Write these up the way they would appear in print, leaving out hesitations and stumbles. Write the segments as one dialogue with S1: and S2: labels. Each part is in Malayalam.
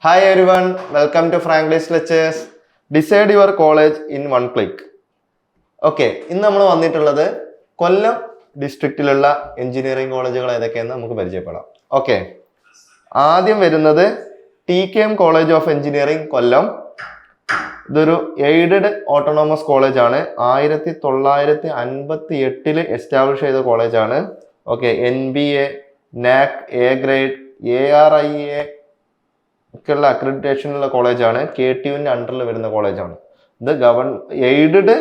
S1: Hi everyone, welcome to Franklin's Lectures. Decide your college in one click. Okay, ഇന്ന് നമ്മൾ വന്നിട്ടുള്ളത് കൊല്ലം ഡിസ്ട്രിക്റ്റിലുള്ള എഞ്ചിനീയറിംഗ് കോളേജുകൾ ഏതൊക്കെയെന്ന് നമുക്ക് പരിചയപ്പെടാം. ഓക്കെ, ആദ്യം വരുന്നത് TKM കോളേജ് ഓഫ് എഞ്ചിനീയറിംഗ് കൊല്ലം. ഇതൊരു എയ്ഡഡ് ഓട്ടോണോമസ് കോളേജാണ്. 1958 എസ്റ്റാബ്ലിഷ് ചെയ്ത കോളേജാണ്. Okay, NBA, NAC, A grade, ARIA ഒക്കെയുള്ള അക്രഡിറ്റേഷനുള്ള കോളേജാണ്. KTUവിൻ്റെ അണ്ടറിൽ വരുന്ന കോളേജാണ്. ഇത് എയ്ഡഡ്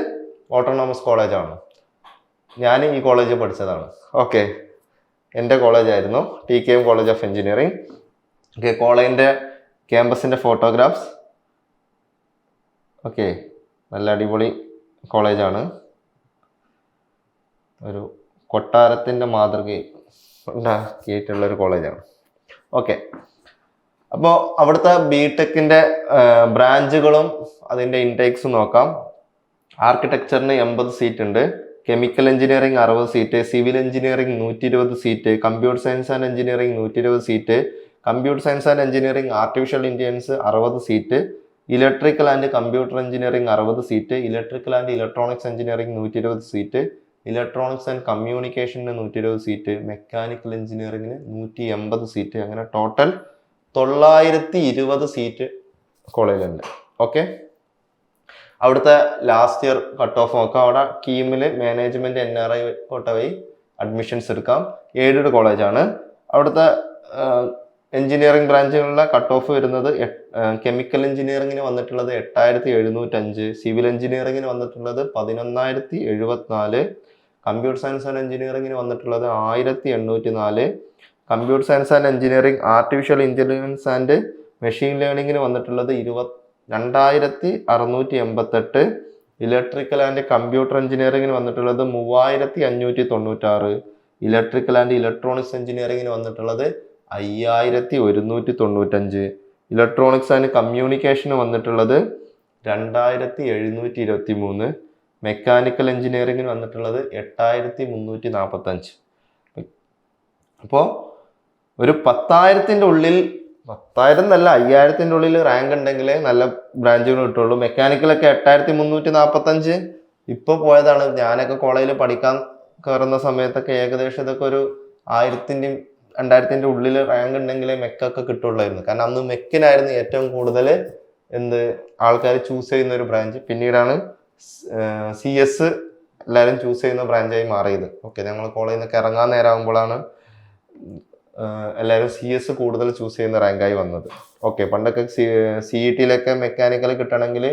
S1: ഓട്ടോണോമസ് കോളേജാണ്. ഞാൻ ഈ കോളേജിൽ പഠിച്ചതാണ്. ഓക്കെ, എൻ്റെ കോളേജായിരുന്നു TKM college of engineering. Okay, കോളേജിൻ്റെ ക്യാമ്പസിൻ്റെ ഫോട്ടോഗ്രാഫ്സ്. ഓക്കെ, നല്ല അടിപൊളി കോളേജാണ്. ഒരു കൊട്ടാരത്തിൻ്റെ മാതൃകയിൽ ഉണ്ടാക്കിയിട്ടുള്ളൊരു കോളേജാണ്. ഓക്കെ, അപ്പോൾ അവിടുത്തെ BTechൻ്റെ ബ്രാഞ്ചുകളും അതിൻ്റെ ഇൻടേക്സും നോക്കാം. ആർക്കിടെക്ചറിന് 80 സീറ്റ് ഉണ്ട്. Chemical engineering 60 seat, civil engineering 120 seat, computer science and engineering 120 seat, computer science and engineering artificial intelligence 60 seat, electrical and computer engineering 60 seat, electrical and electronics engineering 120 seat, electronics and കമ്മ്യൂണിക്കേഷന് 120 സീറ്റ്, മെക്കാനിക്കൽ എഞ്ചിനീയറിംഗിന് 180 സീറ്റ്. അങ്ങനെ ടോട്ടൽ 920 സീറ്റ് കോളേജിലുണ്ട്. ഓക്കെ, അവിടുത്തെ ലാസ്റ്റ് ഇയർ കട്ട് ഓഫ് നോക്കാം. അവിടെ കീമിൽ മാനേജ്മെന്റ് NRI കോട്ട വഴി അഡ്മിഷൻസ് എടുക്കാം. എയ്ഡഡ് കോളേജാണ്. അവിടുത്തെ എഞ്ചിനീയറിംഗ് ബ്രാഞ്ചുകളിലെ കട്ട് ഓഫ് വരുന്നത് കെമിക്കൽ എഞ്ചിനീയറിംഗിന് വന്നിട്ടുള്ളത് 8705, സിവിൽ എഞ്ചിനീയറിംഗിന് വന്നിട്ടുള്ളത് 11074, കമ്പ്യൂട്ടർ സയൻസ് ആൻഡ് എഞ്ചിനീയറിംഗിന് വന്നിട്ടുള്ളത് 1804, computer science and engineering artificial intelligence and machine ലേണിംഗിന് വന്നിട്ടുള്ളത് 2688, ഇലക്ട്രിക്കൽ ആൻഡ് കമ്പ്യൂട്ടർ എഞ്ചിനീയറിംഗിന് വന്നിട്ടുള്ളത് 3596, ഇലക്ട്രിക്കൽ ആൻഡ് ഇലക്ട്രോണിക്സ് എഞ്ചിനീയറിംഗിന് വന്നിട്ടുള്ളത് 5195, ഇലക്ട്രോണിക്സ് ആൻഡ് കമ്മ്യൂണിക്കേഷന് വന്നിട്ടുള്ളത് 2723, മെക്കാനിക്കൽ എഞ്ചിനീയറിംഗിന് വന്നിട്ടുള്ളത് 8345. അപ്പോൾ ഒരു 10,000-ൻ്റെ ഉള്ളിൽ, 10,000 എന്നല്ല 5,000-ൻ്റെ ഉള്ളിൽ റാങ്ക് ഉണ്ടെങ്കിലേ നല്ല ബ്രാഞ്ചുകൾ കിട്ടുള്ളൂ. മെക്കാനിക്കലൊക്കെ 8345 ഇപ്പോൾ പോയതാണ്. ഞാനൊക്കെ കോളേജിൽ പഠിക്കാൻ കയറുന്ന സമയത്തൊക്കെ ഏകദേശം ഇതൊക്കെ ഒരു 1000-ൻ്റെയും 2000-ൻ്റെ ഉള്ളിൽ റാങ്ക് ഉണ്ടെങ്കിലേ മെക്കൊക്കെ കിട്ടുള്ളായിരുന്നു. കാരണം അന്ന് മെക്കിനായിരുന്നു ഏറ്റവും കൂടുതൽ ആൾക്കാർ ചൂസ് ചെയ്യുന്ന ഒരു ബ്രാഞ്ച്. പിന്നീടാണ് CS എല്ലാവരും ചൂസ് ചെയ്യുന്ന ബ്രാഞ്ചായി മാറിയത്. ഓക്കെ, ഞങ്ങൾ കോളേജിൽ നിന്നൊക്കെ ഇറങ്ങാൻ നേരമാകുമ്പോഴാണ് എല്ലാവരും CS കൂടുതൽ ചൂസ് ചെയ്യുന്ന റാങ്കായി വന്നത്. ഓക്കെ, പണ്ടൊക്കെ CET-യിലൊക്കെ മെക്കാനിക്കൽ കിട്ടണമെങ്കിൽ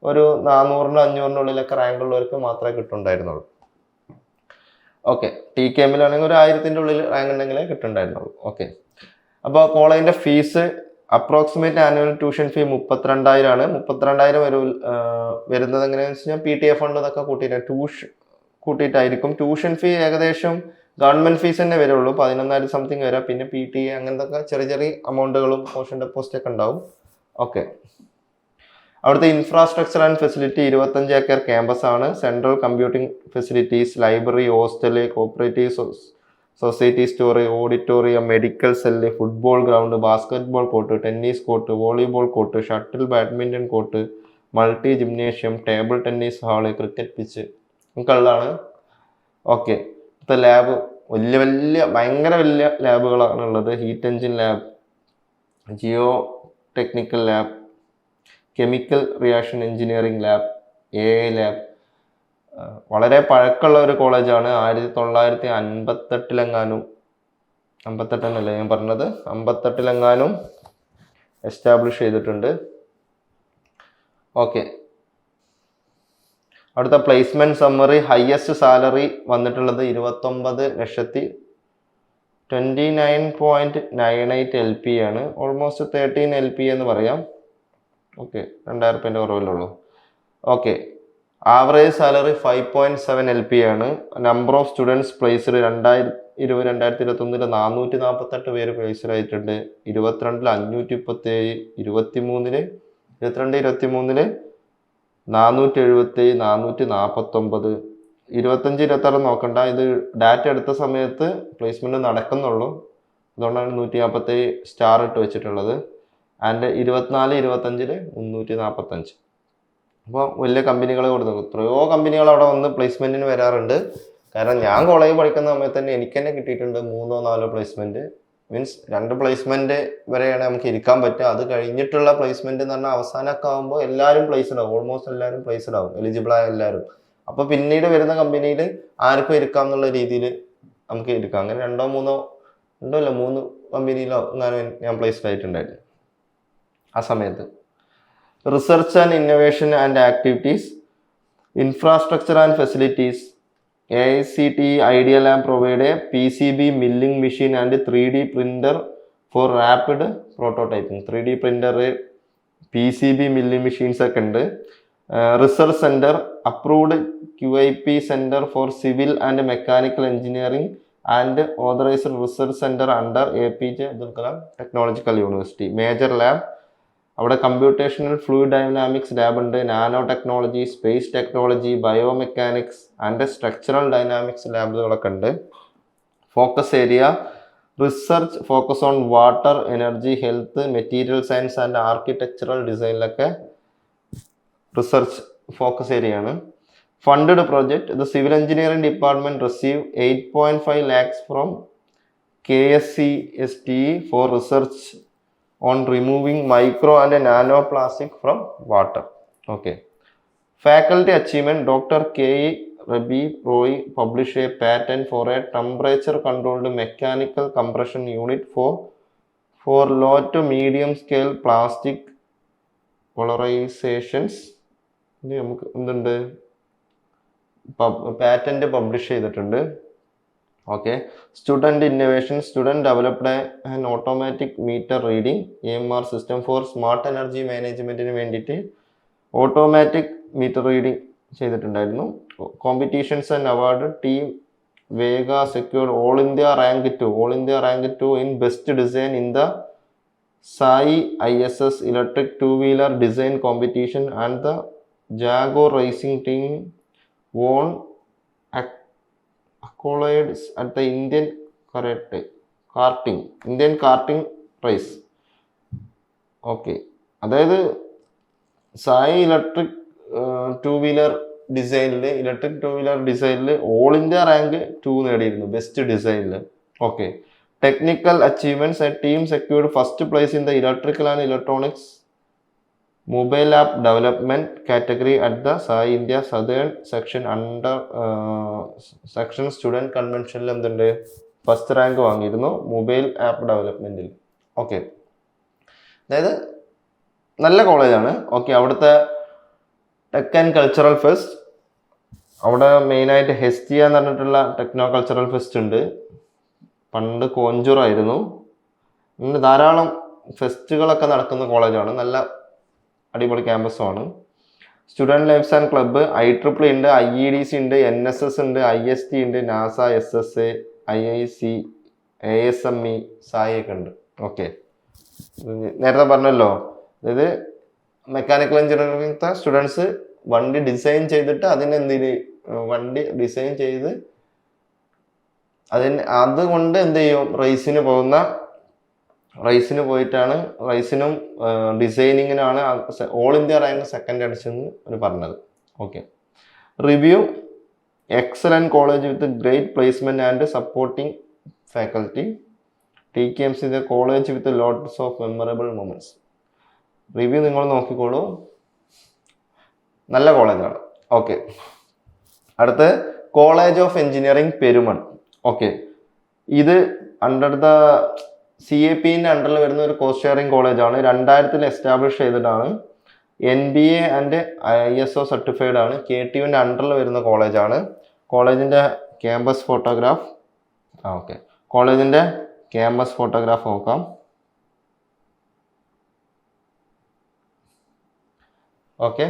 S1: ഒരു 400-500-നുള്ളിലൊക്കെ റാങ്ക് ഉള്ളവർക്ക് മാത്രമേ കിട്ടുന്നുണ്ടായിരുന്നുള്ളൂ. ഓക്കെ, TKM-ലാണെങ്കിൽ ഒരു 1000-ൻ്റെ ഉള്ളിൽ റാങ്ക് ഉണ്ടെങ്കിലേ കിട്ടുന്നുണ്ടായിരുന്നുള്ളൂ. ഓക്കെ, അപ്പോൾ കോളേജിൻ്റെ ഫീസ് അപ്രോക്സിമേറ്റ് ആനുവൽ ട്യൂഷൻ ഫീ 32,000 ആണ്. 32,000 വരുന്നത് എങ്ങനെയാണെന്ന് വെച്ച് കഴിഞ്ഞാൽ PTA ഫണ്ട് ഇതൊക്കെ കൂട്ടിയിട്ടായിരിക്കും. ട്യൂഷൻ ഫീ ഏകദേശം ഗവൺമെന്റ് ഫീസ് തന്നെ വരുള്ളൂ, 11,000 സംതിങ് വരാം. പിന്നെ PTA അങ്ങനത്തെ ചെറിയ ചെറിയ എമൗണ്ടുകളും പോർഷൻ ഡെപ്പോസിറ്റ് ഒക്കെ ഉണ്ടാവും. ഓക്കെ, അവിടുത്തെ infrastructure and facility 25 acre campus ആണ്. Central computing facilities, library, hostel, cooperative society store, auditorium, medical cell, football ground, basketball court, tennis court, volleyball court, shuttle badminton court, multi gymnasium, table tennis hall, cricket pitch ഒക്കെ ഉള്ളതാണ്. ഓക്കെ, ഇപ്പോഴത്തെ ലാബ് ഭയങ്കര വലിയ ലാബുകളാണ് ഉള്ളത്. Heat engine lab, geotechnical lab, chemical reaction engineering lab, AI lab. വളരെ പഴക്കമുള്ള ഒരു കോളേജാണ്. 1958-ലെങ്ങാനും, 58 ഞാൻ പറഞ്ഞത്, 58-ലെങ്ങാനും എസ്റ്റാബ്ലിഷ് ചെയ്തിട്ടുണ്ട്. ഓക്കെ, അടുത്ത പ്ലേസ്മെന്റ് സമ്മറി. ഹയസ്റ്റ് സാലറി വന്നിട്ടുള്ളത് 29,29.98 LP ആണ്. ഓൾമോസ്റ്റ് 13 LP എന്ന് പറയാം. ഓക്കെ, 2,000 രൂപേൻ്റെ കുറവില്ലുള്ളൂ. ഓക്കെ, ആവറേജ് സാലറി 5.7 LP ആണ്. നമ്പർ ഓഫ് സ്റ്റുഡൻസ് പ്ലേസ്ഡ് 2020-2021 448 പേര് പ്ലേസ്ഡ് ആയിട്ടുണ്ട്. 22-ൽ 537, 23-ൽ 477, 449, 25-26 നോക്കണ്ട. ഇത് ഡാറ്റ എടുത്ത സമയത്ത് പ്ലേസ്മെന്റ് നടക്കുന്നുള്ളൂ. അതുകൊണ്ടാണ് 147 സ്റ്റാർ ഇട്ട് വെച്ചിട്ടുള്ളത്. ആൻഡ് 24-25 345. അപ്പോൾ വലിയ കമ്പനികൾ കൊടുത്തു. എത്രയോ കമ്പനികൾ അവിടെ വന്ന് പ്ലേസ്മെന്റിന് വരാറുണ്ട്. കാരണം ഞാൻ കോളേജിൽ പഠിക്കുന്ന സമയത്ത് തന്നെ എനിക്ക് തന്നെ കിട്ടിയിട്ടുണ്ട് 3-4 പ്ലേസ്മെന്റ്. മീൻസ് 2 പ്ലേസ്മെന്റ് വരെയാണ് നമുക്ക് ഇരിക്കാൻ പറ്റുക. അത് കഴിഞ്ഞിട്ടുള്ള പ്ലേസ്മെന്റ് എന്ന് പറഞ്ഞാൽ അവസാനമൊക്കെ ആകുമ്പോൾ എല്ലാവരും പ്ലേസ്ഡ് ആവും. ഓൾമോസ്റ്റ് എല്ലാവരും പ്ലേസ്ഡ് ആവും, എലിജിബിൾ ആയ എല്ലാവരും. അപ്പൊ പിന്നീട് വരുന്ന കമ്പനിയിൽ ആർക്കും ഇരിക്കാം എന്നുള്ള രീതിയിൽ നമുക്ക് ഇരിക്കാം. അങ്ങനെ 3 കമ്പനിയിലോ ഞാൻ പ്ലേസ്ഡ് ആയിട്ടുണ്ടായിരുന്നു ആ സമയത്ത്. Research and innovation and activities, infrastructure and facilities. AICTE Idea Lab provide a PCB milling machine and 3D printer for rapid prototyping. 3D printer, PCB milling machines ഒക്കെ ഉണ്ട്. Research centre, approved QIP centre for civil and mechanical engineering and authorised research centre under APJ Abdul Kalam technological university. Major lab, അവിടെ കമ്പ്യൂട്ടേഷണൽ ഫ്ലൂയിഡ് ഡൈനാമിക്സ് ലാബ് ഉണ്ട്, nano technology, space technology, biomechanics and structural dynamics ലാബുകളൊക്കെ ഉണ്ട്. Focus area, research focus on water, energy, health, material science and architectural ഡിസൈനിലൊക്കെ റിസർച്ച് ഫോക്കസ് ഏരിയ ആണ്. Funded project, the civil engineering department receive 8.5 lakhs ഫ്രോം KSCSTE for research on removing micro and nano plastic from water. Okay. Faculty achievement, Dr. K.E. Rabi Roy published a patent for a temperature controlled mechanical compression unit for low to medium scale plastic polarizations. നമുക്ക് എന്തുണ്ട്, പാറ്റന്റ് പബ്ലിഷ് ചെയ്തിട്ടുണ്ട്. Okay. Student innovation, student developed an automatic meter reading AMR system for smart energy മാനേജ്മെന്റിന് വേണ്ടിയിട്ട് ഓട്ടോമാറ്റിക് മീറ്റർ റീഡിംഗ് ചെയ്തിട്ടുണ്ടായിരുന്നു. Competitions and award, team Vega secured all India rank 2 in best design in the SAE ISS electric 2-wheeler design competition and the Jago racing team won accolades at the Indian karting race. Okay. അതായത് സായി ഇലക്ട്രിക് 2-wheeler ഡിസൈനിൽ ഓൾ ഇന്ത്യ റാങ്ക് 2 നേടിയിരുന്നു ബെസ്റ്റ് ഡിസൈനിൽ. Okay. Technical achievements, A team secured first place in the electrical and electronics mobile app development category at the Sai India southern section under section student കൺവെൻഷനിൽ എന്തുണ്ട്, ഫസ്റ്റ് റാങ്ക് വാങ്ങിയിരുന്നു മൊബൈൽ ആപ്പ് ഡെവലപ്മെന്റിൽ. ഓക്കെ. അതായത് നല്ല കോളേജാണ്. ഓക്കെ. അവിടുത്തെ ടെക് ആൻഡ് കൾച്ചറൽ ഫെസ്റ്റ്, അവിടെ മെയിനായിട്ട് ഹെസ്റ്റിയ എന്ന് പറഞ്ഞിട്ടുള്ള ടെക്നോ കൾച്ചറൽ ഫെസ്റ്റ് ഉണ്ട്. പണ്ട് കോഞ്ചൂറായിരുന്നു. ഇന്ന് ധാരാളം ഫെസ്റ്റുകളൊക്കെ നടക്കുന്ന കോളേജാണ്. നല്ല അടിപൊളി ക്യാമ്പസുമാണ്. Student lifes and club, IEEE ഉണ്ട്, IEDC ഉണ്ട്, NSS ഉണ്ട്, IST ഉണ്ട്, നാസ, SSA, IIC, ASME, സായി ഒക്കെ ഉണ്ട്. ഓക്കെ. നേരത്തെ പറഞ്ഞല്ലോ, അതായത് മെക്കാനിക്കൽ എഞ്ചിനീയറിംഗത്തെ സ്റ്റുഡൻസ് വണ്ടി ഡിസൈൻ ചെയ്തിട്ട് വണ്ടി ഡിസൈൻ ചെയ്ത് അതുകൊണ്ട് എന്ത് ചെയ്യും, റേസിന് പോയിട്ടാണ്, റേസിനും ഡിസൈനിങ്ങിനാണ് ഓൾ ഇന്ത്യ റാങ്ക് സെക്കൻഡ് അടിച്ചെന്ന് അവർ പറഞ്ഞത്. Okay. Review, excellent college with great placement and supporting faculty. TKMC the college with lots of memorable moments. Review നിങ്ങൾ നോക്കിക്കോളൂ, നല്ല കോളേജാണ്. ഓക്കെ. അടുത്ത് college of engineering Perumon. Okay. ഇത് അണ്ടർ ദ CAPന്റെ അണ്ടറിൽ വരുന്ന ഒരു കോസ്റ്റ് ഷെയറിംഗ് കോളേജാണ്. 2000 എസ്റ്റാബ്ലിഷ് ചെയ്തിട്ടാണ്. NBA ആൻഡ് ISO സർട്ടിഫൈഡ് ആണ്. KTUവിൻ്റെ അണ്ടറിൽ വരുന്ന കോളേജാണ്. കോളേജിൻ്റെ ക്യാമ്പസ് ഫോട്ടോഗ്രാഫ് നോക്കാം. ഓക്കെ.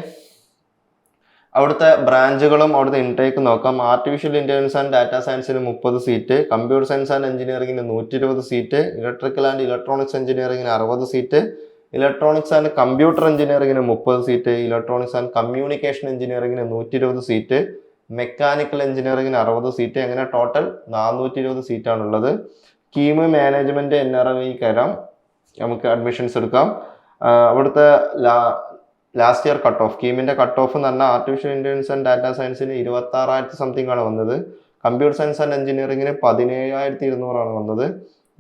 S1: അവിടുത്തെ ബ്രാഞ്ചുകളും അവിടുത്തെ ഇൻടേക്ക് നോക്കാം. ആർട്ടിഫിഷ്യൽ ഇന്റലിജൻസ് ആൻഡ് ഡാറ്റാ സയൻസിന് 30 സീറ്റ്, കമ്പ്യൂട്ടർ സയൻസ് ആൻഡ് എഞ്ചിനീയറിംഗിന് 120 സീറ്റ്, ഇലക്ട്രിക്കൽ ആൻഡ് ഇലക്ട്രോണിക്സ് എഞ്ചിനീയറിംഗിന് 60 സീറ്റ്, ഇലക്ട്രോണിക്സ് ആൻഡ് കമ്പ്യൂട്ടർ എഞ്ചിനീയറിംഗിന് 30 സീറ്റ്, ഇലക്ട്രോണിക്സ് ആൻഡ് കമ്മ്യൂണിക്കേഷൻ എഞ്ചിനീയറിംഗിന് 120 സീറ്റ്, മെക്കാനിക്കൽ എഞ്ചിനീയറിംഗിന് 60 സീറ്റ്. അങ്ങനെ ടോട്ടൽ 420 സീറ്റാണുള്ളത്. കീം മാനേജ്മെന്റ് NRI കയറാം, നമുക്ക് അഡ്മിഷൻസ് എടുക്കാം. അവിടുത്തെ ലാസ്റ്റ് ഇയർ കട്ട് ഓഫ് കീമിൻ്റെ കട്ട് ഓഫ് എന്ന് പറഞ്ഞാൽ ആർട്ടിഫിഷ്യൽ ഇൻ്റലിജൻസ് ആൻഡ് ഡാറ്റാ സയൻസിന് 26,000 സംതിങ് ആണ് വന്നത്. കമ്പ്യൂട്ടർ സയൻസ് ആൻഡ് എഞ്ചിനീയറിങ്ങിന് 17,200 വന്നത്.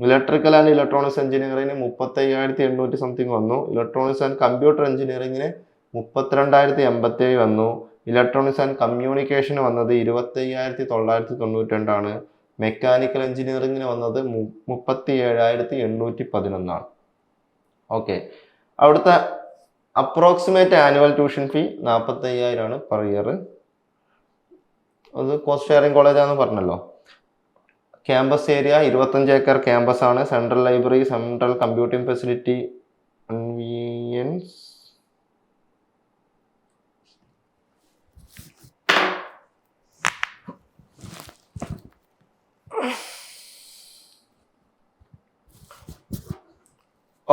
S1: ഇലക്ട്രിക്കൽ ആൻഡ് ഇലക്ട്രോണിക്സ് എഞ്ചിനീയറിങ്ങിന് 35,800 സംതിങ് വന്നു. ഇലക്ട്രോണിക്സ് ആൻഡ് കമ്പ്യൂട്ടർ എഞ്ചിനീയറിങ്ങിന് 32,087 വന്നു. ഇലക്ട്രോണിക്സ് ആൻഡ് കമ്മ്യൂണിക്കേഷന് വന്നത് 25,992 മെക്കാനിക്കൽ എഞ്ചിനീയറിങ്ങിന് വന്നത് 37,811. ഓക്കെ, അവിടുത്തെ approximate annual tuition fee 45,000 per year. അത് കോസ്റ്റ് ഷെയറിംഗ് കോളേജാന്ന് പറഞ്ഞല്ലോ. ക്യാമ്പസ് ഏരിയ 25 ഏക്കർ ക്യാമ്പസ് ആണ്. Central library, central computing facility, convenience,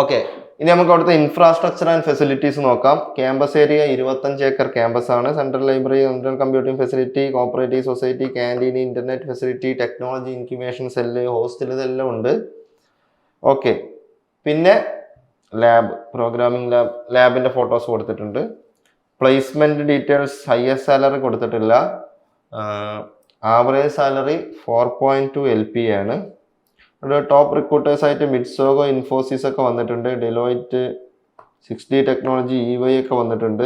S1: okay. ഇനി നമുക്ക് അവിടുത്തെ ഇൻഫ്രാസ്ട്രക്ചർ ആൻഡ് ഫെസിലിറ്റീസ് നോക്കാം. ക്യാമ്പസ് ഏരിയ 25 ഏക്കർ ക്യാമ്പസ് ആണ്. Central library, central computing facility, cooperative society, canteen, internet facility, technology incubation cell, hostel, ഇതെല്ലാം ഉണ്ട്. ഓക്കെ, പിന്നെ ലാബ്, പ്രോഗ്രാമിംഗ് ലാബിൻ്റെ ഫോട്ടോസ് കൊടുത്തിട്ടുണ്ട്. പ്ലേസ്മെൻറ്റ് ഡീറ്റെയിൽസ്, ഹയസ്റ്റ് സാലറി കൊടുത്തിട്ടില്ല. ആവറേജ് സാലറി 4.2 LPA ആണ്. ഇവിടെ ടോപ്പ് റിക്രൂട്ടേഴ്സ് ആയിട്ട് മിഡ്സോഗോ, ഇൻഫോസിസ് ഒക്കെ വന്നിട്ടുണ്ട്. ഡെലോയിറ്റ്, 6D ടെക്നോളജി, EY ഒക്കെ വന്നിട്ടുണ്ട്.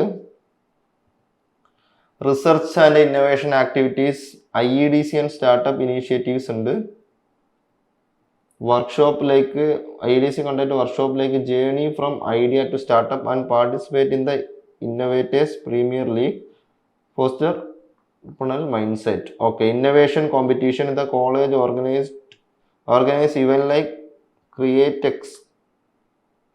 S1: Research and innovation activities, IEDC and startup initiatives ഉണ്ട്. വർക്ക്ഷോപ്പിലേക്ക് IEDC കണ്ടിട്ട് വർക്ക്ഷോപ്പിലേക്ക് journey from idea to startup and participate in the innovators premier league, foster mindset. Okay, innovation competition in the college organize event like CreateX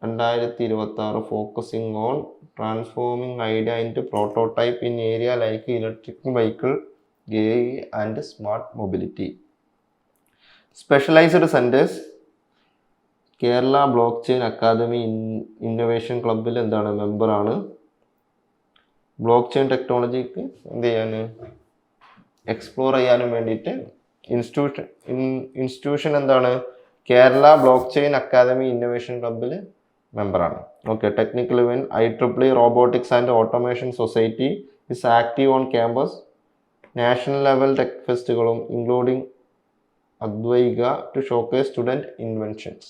S1: 2026, focusing on transforming idea into prototype in area like electric vehicle, AI and smart mobility. Specialized centers, Kerala block chain academy innovation ക്ലബിൽ എന്താണ് മെമ്പറാണ്. ബ്ലോക്ക് ചെയിൻ ടെക്നോളജിക്ക് എന്ത് ചെയ്യാൻ, എക്സ്പ്ലോർ ചെയ്യാനും വേണ്ടിയിട്ട് ഇൻസ്റ്റിറ്റ്യൂഷൻ എന്താണ്, Kerala block chain academy innovation ക്ലബിൽ മെമ്പറാണ്. Okay, technical event, IEEE robotics and automation society is active on campus. National level tech ഫെസ്റ്റുകളും including Advaika to showcase student inventions.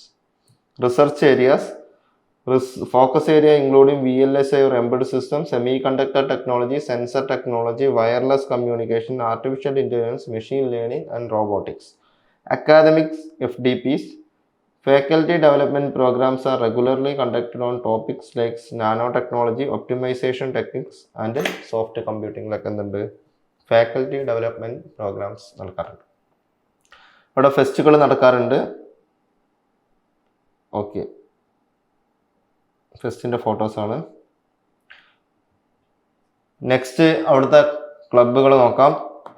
S1: Research areas, focus area including VLSI or embedded system, semiconductor technology, sensor technology, wireless communication, artificial intelligence, machine learning and robotics. Academics, FDPs, faculty development programs are regularly conducted on topics like nanotechnology, optimization techniques and soft computing. Like faculty development programs നടക്കാറുണ്ട്. ഇവിടെ ഫെസ്റ്റുകൾ നടക്കാറുണ്ട്. ഓക്കെ, ഫെസ്റ്റിൻ്റെ ഫോട്ടോസാണ്. നെക്സ്റ്റ് അവിടുത്തെ ക്ലബ്ബുകൾ നോക്കാം.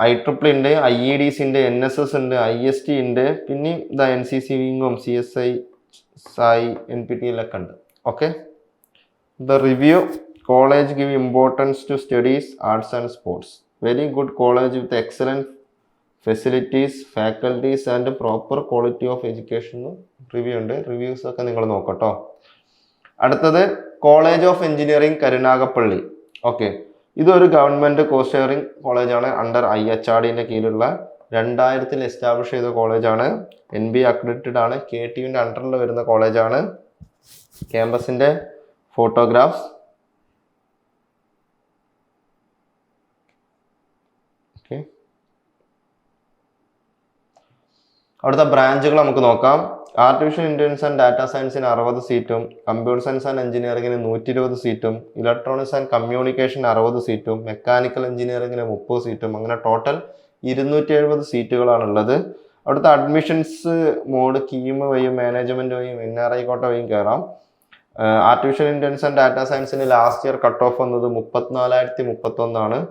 S1: IEEE ഉണ്ട്, IEDC ഉണ്ട്, NSS ഉണ്ട്, IST ഉണ്ട്, പിന്നെ NCC വിങ്ങും CSI, SAI, NPTEL ഒക്കെ ഉണ്ട്. Okay, the review, college give importance to studies, arts and sports. Very good college with excellent facilities, faculties and proper quality of education. Review ഉണ്ട്, റിവ്യൂസ് ഒക്കെ നിങ്ങൾ നോക്കട്ടോ. അടുത്തത് college of engineering Karunagappally. Okay, ഇതൊരു ഗവൺമെൻറ് കോസ്റ്റ് ഷെയറിംഗ് കോളേജാണ്. അണ്ടർ IHRDൻ്റെ കീഴിലുള്ള 2000 എസ്റ്റാബ്ലിഷ് ചെയ്ത കോളേജാണ്. NB അക്രഡിറ്റഡ് ആണ്. KTUവിൻ്റെ അണ്ടറിൽ വരുന്ന കോളേജാണ്. ക്യാമ്പസിൻ്റെ ഫോട്ടോഗ്രാഫ്സ്. ഓക്കെ, അവിടുത്തെ ബ്രാഞ്ചുകൾ നമുക്ക് നോക്കാം. ആർട്ടിഫിഷ്യൽ ഇൻ്റലിജൻസ് ആൻഡ് ഡാറ്റാ സയൻസിന് 60 സീറ്റും, കമ്പ്യൂട്ടർ സയൻസ് ആൻഡ് എഞ്ചിനീയറിംഗിന് 120 സീറ്റും, ഇലക്ട്രോണിക്സ് ആൻഡ് കമ്മ്യൂണിക്കേഷൻ 60 സീറ്റും, മെക്കാനിക്കൽ എഞ്ചിനീയറിംഗിന് 30 സീറ്റും, അങ്ങനെ ടോട്ടൽ 270 സീറ്റുകളാണുള്ളത്. അവിടുത്തെ അഡ്മിഷൻസ് മോഡ് കീം വഴിയും മാനേജ്മെൻറ്റ് വഴിയും NRI കോട്ട വഴിയും കയറാം. ആർട്ടിഫിഷ്യൽ ഇൻ്റലിജൻസ് ആൻഡ് ഡാറ്റാ സയൻസിന് ലാസ്റ്റ് ഇയർ കട്ട് ഓഫ് വന്നത് 34,031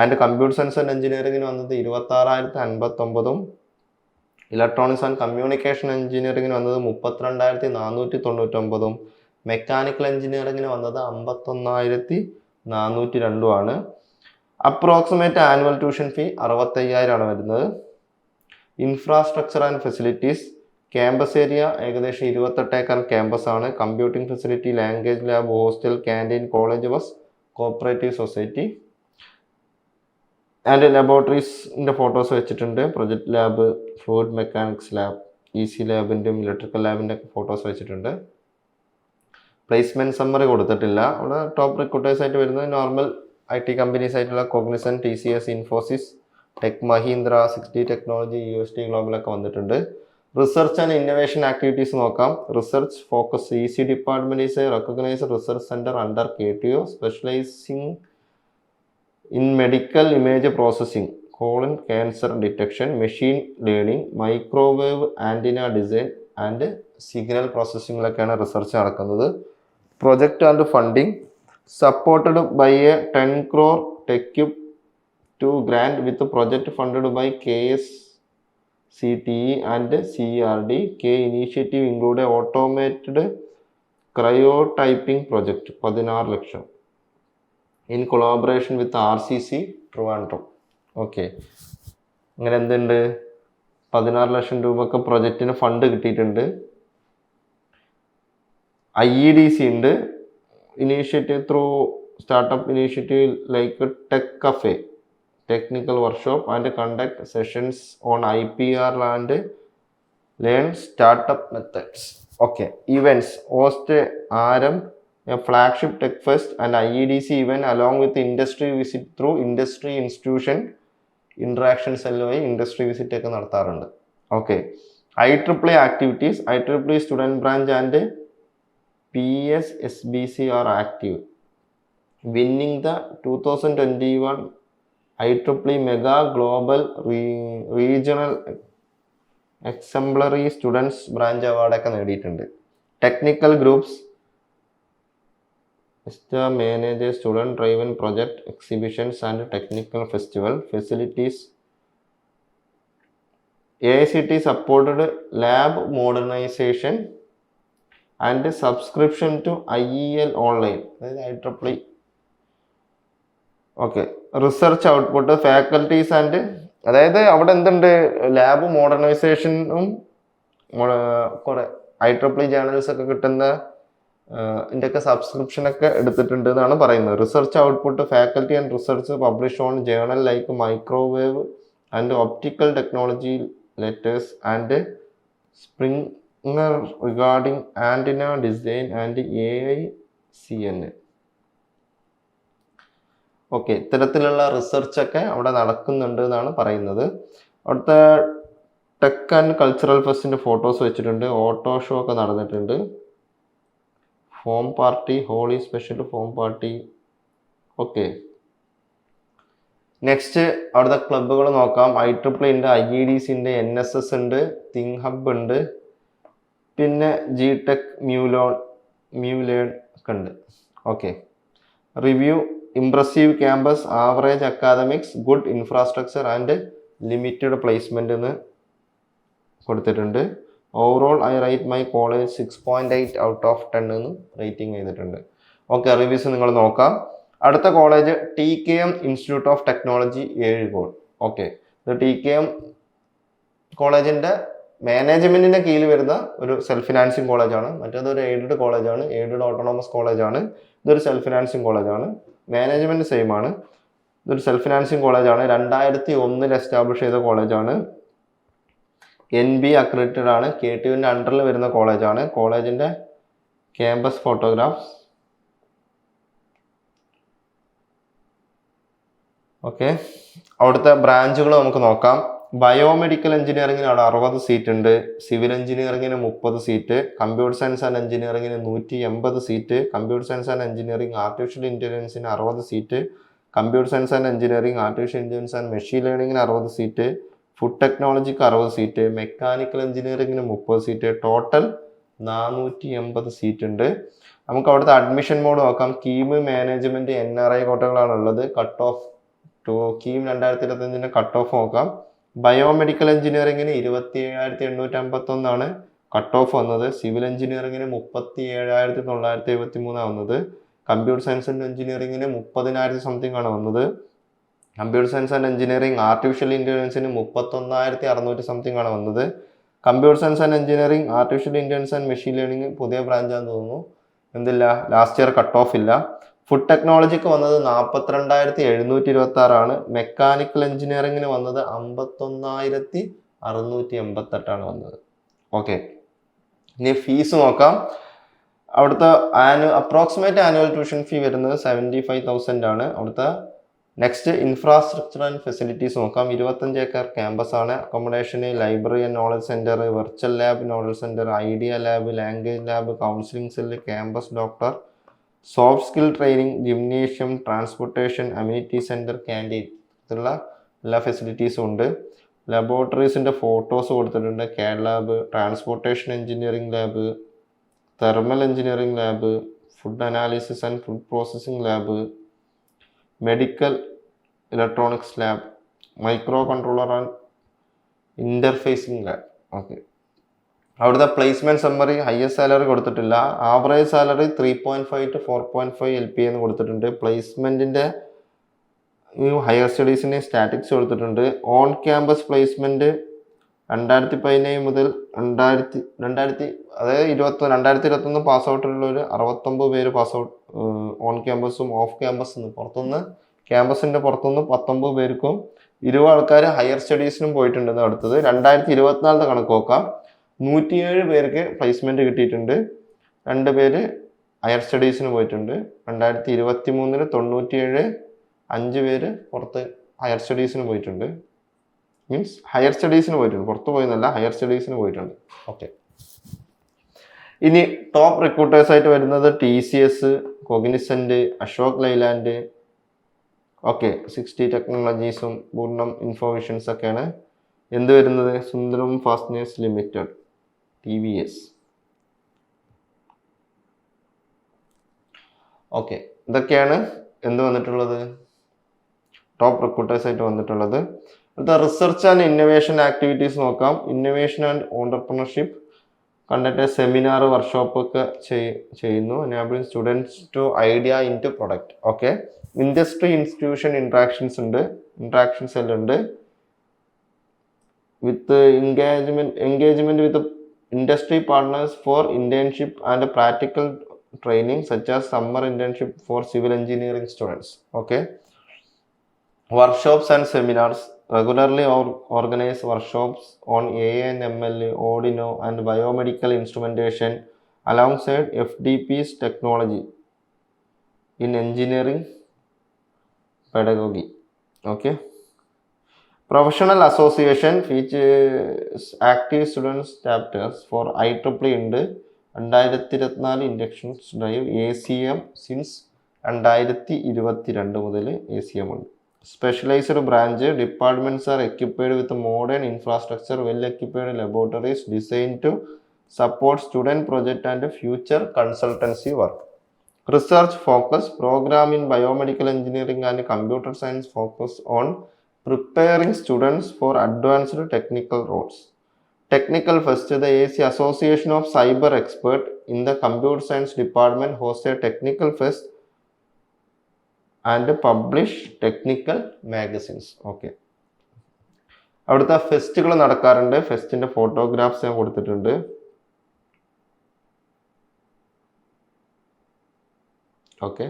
S1: ആൻഡ് കമ്പ്യൂട്ടർ സയൻസ് ആൻഡ് എഞ്ചിനീയറിംഗിന് വന്നത് 26,059. ഇലക്ട്രോണിക്സ് ആൻഡ് കമ്മ്യൂണിക്കേഷൻ എഞ്ചിനീയറിംഗിന് വന്നത് 32,499. മെക്കാനിക്കൽ എഞ്ചിനീയറിംഗിന് വന്നത് 51,402. അപ്രോക്സിമേറ്റ് ആനുവൽ ട്യൂഷൻ ഫീ 65,000 വരുന്നത്. Infrastructure and facilities, campus area ഏകദേശം 28 ഏക്കർ ക്യാമ്പസ് ആണ്. Computing facility, language lab, hostel, canteen, college bus, cooperative society and ലബോറട്ടറീസിൻ്റെ ഫോട്ടോസ് വെച്ചിട്ടുണ്ട്. Project lab, fluid mechanics lab, EC ലാബിൻ്റെയും ഇലക്ട്രിക്കൽ ലാബിൻ്റെ ഒക്കെ ഫോട്ടോസ് വെച്ചിട്ടുണ്ട്. പ്ലേസ്മെൻറ്റ് സമ്മറി കൊടുത്തിട്ടില്ല. അവിടെ ടോപ്പ് റിക്രൂട്ടേഴ്സ് ആയിട്ട് വരുന്നത് നോർമൽ IT കമ്പനീസ് ആയിട്ടുള്ള Cognizant, TCS, Infosys, tech Mahindra, 6D technology, UST ഗ്ലോബലൊക്കെ വന്നിട്ടുണ്ട്. റിസർച്ച് ആൻഡ് ഇന്നോവേഷൻ ആക്ടിവിറ്റീസ് നോക്കാം. Research focus EC department is a recognised research centre under KTO specialising in medical image processing, cancer detection, machine learning, microwave antenna design and signal പ്രോസസ്സിങ്ങിലൊക്കെയാണ് റിസർച്ച് നടക്കുന്നത്. Project and funding supported by a 10 crore TechCube 2 grant with project funded by KSCTE and CRD. K initiative include a automated cryotyping project 16 lakh in collaboration with RCC Trivandrum. Okay, അങ്ങനെ എന്തുണ്ട്, 16 ലക്ഷം രൂപക്ക് പ്രൊജക്റ്റിന് ഫണ്ട് കിട്ടിയിട്ടുണ്ട്. IEDC ഉണ്ട്. Initiative through startup initiative like tech cafe, technical workshop and conduct sessions on IPR and learn startup methods. Okay, events host RM, a flagship tech fest and IEDC event along with industry visit through industry institution interactions LOI industry visit ഒക്കെ നടത്താറുണ്ട്. Okay, IEEE activities, IEEE student branch and PSSBC are active. Winning the 2021 IEEE Mega Global Regional Exemplary Students Branch Award ഒക്കെ നേടിയിട്ടുണ്ട്. Technical groups manage student driven project exhibitions and technical festival facilities. AICT supported lab modernization and subscription to IEL online, അതായത് IEEE. Okay, research output faculties and, അതായത് അവിടെ എന്തുണ്ട്, ലാബ് മോഡേണൈസേഷനും കുറെ IEEE ജേർണൽസ് ഒക്കെ കിട്ടുന്ന ഇതിൻ്റെയൊക്കെ സബ്സ്ക്രിപ്ഷനൊക്കെ എടുത്തിട്ടുണ്ട് എന്നാണ് പറയുന്നത്. Research output faculty and research publish on journal like microwave and optical technology letters and Springer regarding antenna design and AICN. Okay, ഇത്തരത്തിലുള്ള റിസർച്ചൊക്കെ അവിടെ നടക്കുന്നുണ്ട് എന്നാണ് പറയുന്നത്. അവിടുത്തെ ടെക് ആൻഡ് കൾച്ചറൽ ഫെസ്റ്റിൻ്റെ ഫോട്ടോസ് വെച്ചിട്ടുണ്ട്. ഓട്ടോ ഷോ ഒക്കെ നടന്നിട്ടുണ്ട്. Foam party, Holi special foam party. Okay, next അവിടുത്തെ ക്ലബ്ബുകൾ നോക്കാം. IEEE ഉണ്ട്, IEDC ഉണ്ട്, NSS ഉണ്ട്, തിങ് ഹബ് ഉണ്ട്, പിന്നെ GTech, മ്യൂലേൺ ഒക്കെ ഉണ്ട്. Okay, review impressive campus, average academics, good infrastructure and limited placement എന്ന് കൊടുത്തിട്ടുണ്ട്. Overall I rate my college 6.8 out of 10 എന്ന് റേറ്റിംഗ് ചെയ്തിട്ടുണ്ട്. ഓക്കെ, റിവ്യൂസ് നിങ്ങൾ നോക്കാം. അടുത്ത college TKM institute of technology Ezhukode. Okay, ഇത് TKM കോളേജിൻ്റെ മാനേജ്മെൻറ്റിൻ്റെ കീഴിൽ വരുന്ന ഒരു സെൽഫ് ഫിനാൻസിങ് കോളേജാണ്. മറ്റേതൊരു എയ്ഡഡ് കോളേജാണ്, എയ്ഡഡ് ഓട്ടോണോമസ് കോളേജാണ്. ഇതൊരു സെൽഫ് ഫിനാൻസിങ് കോളേജാണ്. മാനേജ്മെൻറ്റ് സെയിം ആണ്. ഇതൊരു സെൽഫ് ഫിനാൻസിങ് കോളേജാണ്. 2001 എസ്റ്റാബ്ലിഷ് ചെയ്ത കോളേജാണ്. NB അക്രഡിറ്റഡ് ആണ്. KTUവിൻ്റെ അണ്ടറിൽ വരുന്ന കോളേജാണ്. കോളേജിൻ്റെ ക്യാമ്പസ് ഫോട്ടോഗ്രാഫ്സ്. ഓക്കെ, അവിടുത്തെ ബ്രാഞ്ചുകൾ നമുക്ക് നോക്കാം. ബയോമെഡിക്കൽ എഞ്ചിനീയറിങ്ങിന് അവിടെ 60 സീറ്റ് ഉണ്ട്. സിവിൽ എഞ്ചിനീയറിങ്ങിന് 30 സീറ്റ്. കമ്പ്യൂട്ടർ സയൻസ് ആൻഡ് എഞ്ചിനീയറിങ്ങിന് 180 seat. Computer science and engineering artificial ഇൻ്റലിജൻസിന് 60 seat. Computer science and engineering artificial intelligence and machine ലേണിങ്ങിന് 60 സീറ്റ്. ഫുഡ് ടെക്നോളജിക്ക് 60 സീറ്റ്. മെക്കാനിക്കൽ എഞ്ചിനീയറിങ്ങിന് 30 സീറ്റ്. ടോട്ടൽ 480 സീറ്റ് ഉണ്ട്. നമുക്ക് അവിടുത്തെ അഡ്മിഷൻ മോഡ് നോക്കാം. കീം മാനേജ്മെൻറ്റ് NRI കോട്ടകളാണ് ഉള്ളത്. Cut off KEAM 2025 cut off നോക്കാം. ബയോമെഡിക്കൽ എഞ്ചിനീയറിങ്ങിന് 27,851 കട്ട് ഓഫ് വന്നത്. സിവിൽ എഞ്ചിനീയറിങ്ങിന് 37,973 വന്നത്. കമ്പ്യൂട്ടർ സയൻസ് ആൻഡ് എഞ്ചിനീയറിങ്ങിന് 30,000 സംതിങ് ആണ് വന്നത്. Computer science and engineering artificial ഇൻ്റലിജൻസിന് 31,600 സംതിങ് ആണ് വന്നത്. Computer science and engineering, artificial intelligence and machine learning പുതിയ ബ്രാഞ്ചാന്ന് തോന്നുന്നു. എന്തില്ല, ലാസ്റ്റ് ഇയർ കട്ട് ഓഫ് ഇല്ല. ഫുഡ് ടെക്നോളജിക്ക് വന്നത് 42,726 മെക്കാനിക്കൽ എഞ്ചിനീയറിംഗിന് വന്നത് 51,688 വന്നത്. ഓക്കെ, ഇനി ഫീസ് നോക്കാം. അവിടുത്തെ അപ്രോക്സിമേറ്റ് ആനുവൽ ട്യൂഷൻ ഫീ വരുന്നത് 75,000 ആണ്. അവിടുത്തെ നെക്സ്റ്റ് ഇൻഫ്രാസ്ട്രക്ചർ ആൻഡ് ഫെസിലിറ്റീസ് നോക്കാം. 25 ഏക്കർ ക്യാമ്പസ് ആണ്. Accommodation, library and knowledge centre, virtual lab, knowledge centre, idea lab, language lab, counselling cell, campus doctor, soft skill training, gymnasium, transportation, amenity centre, canteen, ഇതുള്ള എല്ലാ ഫെസിലിറ്റീസും ഉണ്ട്. ലബോറട്ടറീസിൻ്റെ ഫോട്ടോസ് കൊടുത്തിട്ടുണ്ട്. CAD lab, transportation engineering lab, thermal engineering lab, food analysis and food processing lab, medical electronics lab, microcontroller and interfacing lab. Okay, അവിടുത്തെ പ്ലേസ്മെൻറ്റ് സമ്മറി ഹയസ്റ്റ് സാലറി കൊടുത്തിട്ടില്ല. ആവറേജ് സാലറി 3.5 to 4.5 LPA എന്ന് കൊടുത്തിട്ടുണ്ട്. പ്ലേസ്മെൻറ്റിൻ്റെ ഹയർ സ്റ്റഡീസിന് സ്റ്റാറ്റിക്സ് കൊടുത്തിട്ടുണ്ട്. ഓൺ ക്യാമ്പസ് പ്ലേസ്മെൻറ്റ് 2017 മുതൽ 2021 പാസ് ഔട്ടുള്ളവർ 69 പേര് പാസ് ഔട്ട് ഓൺ ക്യാമ്പസും ഓഫ് ക്യാമ്പസ് പുറത്തുനിന്ന് ക്യാമ്പസിൻ്റെ പുറത്തുനിന്ന് 19 പേർക്കും 20 ആൾക്കാർ ഹയർ സ്റ്റഡീസിനും പോയിട്ടുണ്ടെന്ന്. അടുത്തത് 2024 കണക്ക് നോക്കാം. 107 പേർക്ക് പ്ലേസ്മെൻറ്റ് കിട്ടിയിട്ടുണ്ട്. 2 പേര് ഹയർ സ്റ്റഡീസിന് പോയിട്ടുണ്ട്. 2023 97, 5 പേര് പുറത്ത് ഹയർ സ്റ്റഡീസിന് പോയിട്ടുണ്ട്. മീൻസ് ഹയർ സ്റ്റഡീസിന് പോയിട്ടുണ്ട്, പുറത്ത് പോയെന്നല്ല, ഹയർ സ്റ്റഡീസിന് പോയിട്ടുണ്ട്. ഓക്കെ, ഇനി ടോപ്പ് റിക്രൂട്ടേഴ്സ് ആയിട്ട് വരുന്നത് TCS, Cognizant, Ashok Leyland, okay, 60 ടെക്നോളജീസും പൂർണ്ണം ഇൻഫോർമേഷൻസ് ഒക്കെയാണ്. എന്ത് വരുന്നത്, Sundaram fasteners limited, TVS. Okay, ഇതൊക്കെയാണ് എന്ത് വന്നിട്ടുള്ളത്, ടോപ്പ് റിക്രൂട്ടേഴ്സ് ആയിട്ട് വന്നിട്ടുള്ളത്. അടുത്ത റിസർച്ച് ആൻഡ് ഇന്നോവേഷൻ ആക്ടിവിറ്റീസ് നോക്കാം. ഇന്നോവേഷൻ ആൻഡ് ഓണ്ടർപ്രണർഷിപ്പ് കണ്ടിട്ട് സെമിനാർ, വർക്ക്ഷോപ്പ് ഒക്കെ ചെയ്യുന്നു. Enabling students to idea into product. Okay, industry institution interactions ഉണ്ട്, ഇൻട്രാക്ഷൻ സെൽ ഉണ്ട്. With engagement with industry partners for internship and practical training such as summer internship four civil engineering students. Okay, workshops and seminars, regularly organize workshops on AI and ML, Arduino and biomedical instrumentation alongside FDP's technology in engineering pedagogy. Okay, professional association features active students chapters for IEEE ഉണ്ട്. 2024 ഇൻഡക്ഷൻസ് ഡ്രൈവ് ACM സിൻസ് 2022 മുതൽ ACM ഉണ്ട്. Specialized branch departments are equipped with modern infrastructure, well-equipped laboratories designed to support student project and future consultancy work. Research focus program in biomedical engineering and computer science focus on preparing students for advanced technical roles. Technical Fest, the AC Association of Cyber Expert in the Computer Science Department hosts a Technical Fest and publish technical magazines. Okay, അവിടുത്തെ ഫെസ്റ്റുകൾ നടക്കാറുണ്ട്. ഫെസ്റ്റിൻ്റെ ഫോട്ടോഗ്രാഫ്സ് ഞാൻ കൊടുത്തിട്ടുണ്ട്. Okay,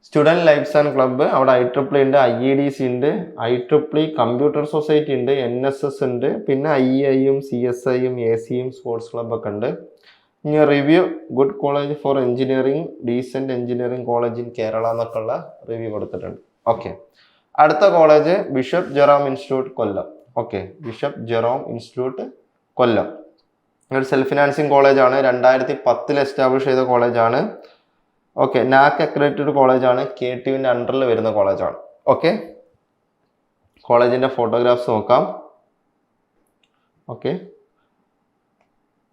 S1: student lifes and club, അവിടെ IEEE ഉണ്ട്, IEDC ഉണ്ട്, IEEE കമ്പ്യൂട്ടർ സൊസൈറ്റി ഉണ്ട്, NSS ഉണ്ട്, പിന്നെ IEIയും CSIയും ACയും സ്പോർട്സ് ക്ലബ്ബൊക്കെ ഉണ്ട്. ഇനി review good college for engineering, decent engineering college in Kerala എന്നൊക്കെയുള്ള റിവ്യൂ കൊടുത്തിട്ടുണ്ട്. ഓക്കെ, അടുത്ത കോളേജ് ബിഷപ്പ് ജെറോം ഇൻസ്റ്റിറ്റ്യൂട്ട് കൊല്ലം. ഓക്കെ, ബിഷപ്പ് ജെറോം ഇൻസ്റ്റിറ്റ്യൂട്ട് കൊല്ലം ഒരു സെൽഫ് ഫിനാൻസിങ് കോളേജാണ്. 2010 എസ്റ്റാബ്ലിഷ് ചെയ്ത കോളേജാണ്. ഓക്കെ, NAAC അക്രഡിറ്റഡ് കോളേജാണ്. KTUവിൻ്റെ അണ്ടറിൽ വരുന്ന കോളേജാണ്. ഓക്കെ, കോളേജിൻ്റെ ഫോട്ടോഗ്രാഫ്സ് നോക്കാം. ഓക്കെ,